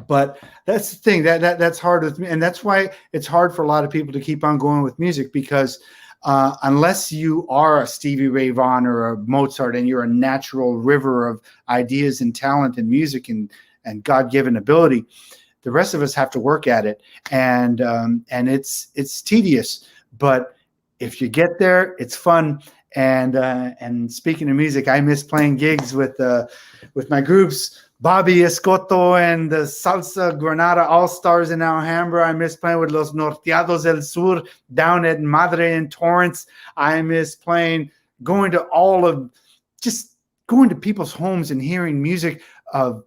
But that's the thing that's hard with me, and that's why it's hard for a lot of people to keep on going with music, because unless you are a Stevie Ray Vaughan or a Mozart and you're a natural river of ideas and talent and music and God-given ability, the rest of us have to work at it, and it's tedious. But if you get there, it's fun. And speaking of music, I miss playing gigs with my groups, Bobby Escoto and the Salsa Granada All-Stars in Alhambra. I miss playing with Los Norteados del Sur down at Madre in Torrance. I miss going to people's homes and hearing music of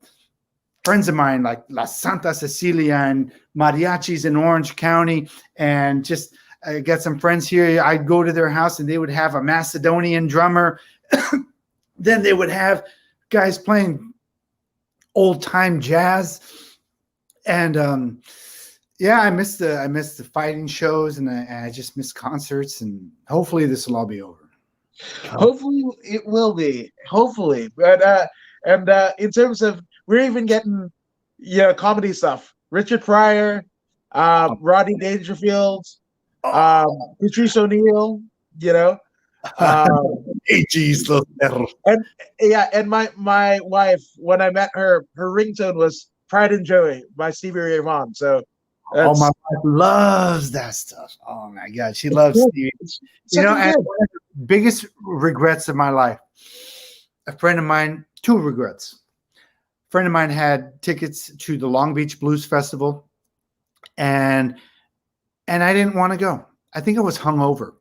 friends of mine like La Santa Cecilia and mariachis in Orange County. And just I got some friends here. I'd go to their house and they would have a Macedonian drummer. Then they would have guys playing old time jazz, and I miss the fighting shows, and I just miss concerts, and hopefully this will all be over. Hopefully it will be. Hopefully, but in terms of, we're even getting comedy stuff. Richard Pryor, Rodney Dangerfield, Patrice O'Neill. And my wife, when I met her ringtone was Pride and Joy by Stevie Ray Vaughan. So my wife loves that stuff. Oh my God, she loves Stevie. And one of the biggest regrets of my life, a friend of mine, two regrets. A friend of mine had tickets to the Long Beach Blues Festival, and I didn't want to go. I think I was hungover.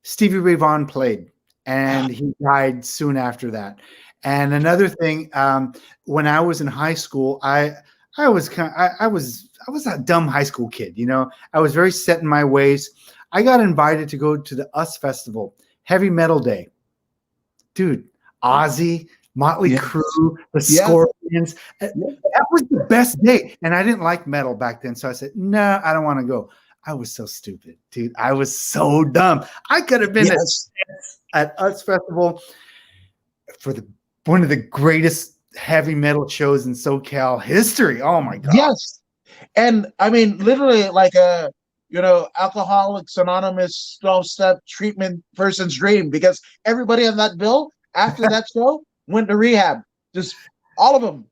Stevie Ray Vaughan played, and he died soon after that. And another thing, when I was in high school, I was a dumb high school kid. I was very set in my ways. I got invited to go to the US Festival, Heavy Metal Day. Dude, Ozzy, Motley Crue, the Scorpions. That was the best day. And I didn't like metal back then, so I said, no, I don't want to go. I was so stupid, dude. I was so dumb. I could have been at US Festival for one of the greatest heavy metal shows in SoCal history. Oh my God. Yes. And I mean, literally like Alcoholics Anonymous 12-step treatment person's dream, because everybody on that bill after that show went to rehab. Just all of them.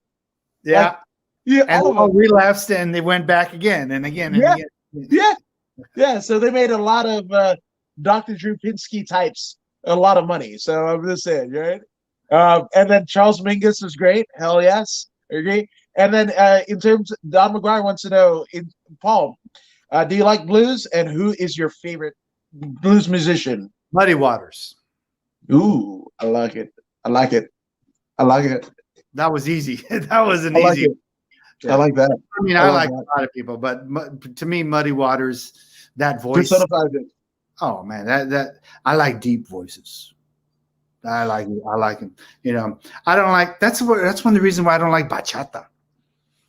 Yeah. And all relapsed and they went back again and again and again. Yeah. So they made a lot of Dr. Drew Pinsky types a lot of money. So I'm just saying, right? And then Charles Mingus was great. Hell yes, agree. And then in terms, Don McGuire wants to know, Paul, do you like blues? And who is your favorite blues musician? Muddy Waters. Ooh, I like it. That was easy. That was an easy. I like that. I mean, I like a lot of people, but to me, Muddy Waters, that voice. Oh man, that I like deep voices. I like him. You know, I don't like that's one of the reasons why I don't like bachata.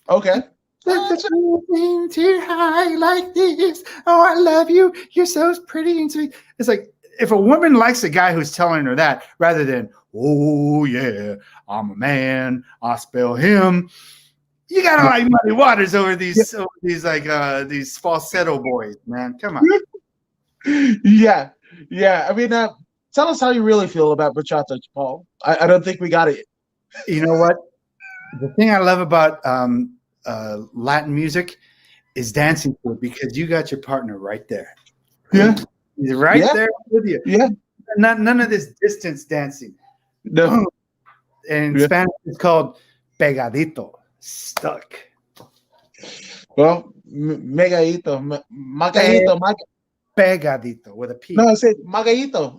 Okay. That's too high like this. Oh, I love you. You're so pretty and sweet. It's like if a woman likes a guy who's telling her that, rather than oh yeah, I'm a man, I spell him. You gotta like Muddy Waters over these these falsetto boys, man. Come on. Yeah, yeah. I mean, tell us how you really feel about bachata, Paul. I don't think we got it. You know what? The thing I love about Latin music is dancing to it because you got your partner right there. Yeah, He's right there with you. Yeah. None of this distance dancing. No. In Spanish, it's called pegadito, stuck. Well, Megallito, Magallito, Pegadito with a P. No, I said Magallito.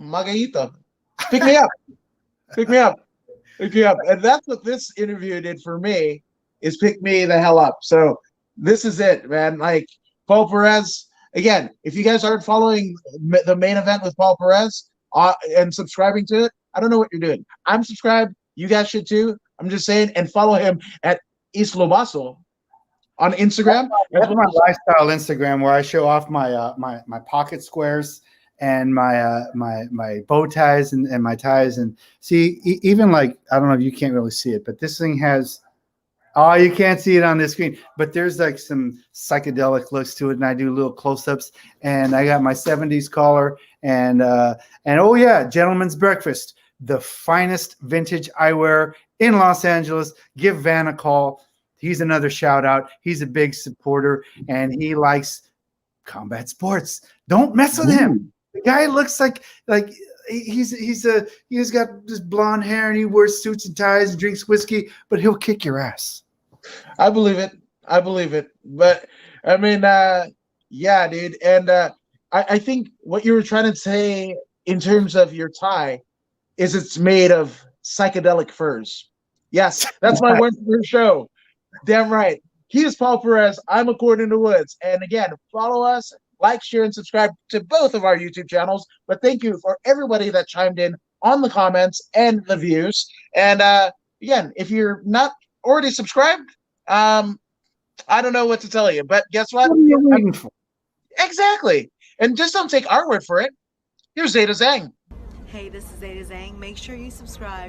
Pick me up. Pick me up. Pick me up. And that's what this interview did for me, is pick me the hell up. So this is it, man. Like Paul Perez, again, if you guys aren't following the main event with Paul Perez and subscribing to it, I don't know what you're doing. I'm subscribed. You guys should too. I'm just saying, and follow him at Islobaso on Instagram. That's my lifestyle Instagram where I show off my my pocket squares and my bow ties and my ties. And see, even like, I don't know if you can't really see it, but this thing has, oh, you can't see it on this screen, but there's like some psychedelic looks to it. And I do little close-ups, and I got my 70s collar and oh yeah, gentleman's breakfast, the finest vintage eyewear in Los Angeles. Give Van a call. He's another shout out. He's a big supporter and he likes combat sports. Don't mess with him. The guy looks like he's got this blonde hair and he wears suits and ties and drinks whiskey, but he'll kick your ass. I believe it. I believe it. But I mean, yeah, dude. And I think what you were trying to say in terms of your tie is it's made of psychedelic furs. Yes, that's my one for show. Damn right. He is Paul Perez. I'm According to Woods. And again, follow us, like, share, and subscribe to both of our YouTube channels. But thank you for everybody that chimed in on the comments and the views. And again, if you're not already subscribed, I don't know what to tell you. But guess what? What are you waiting for? Exactly. And just don't take our word for it. Here's Zeta Zhang. Hey, this is Zeta Zhang. Make sure you subscribe.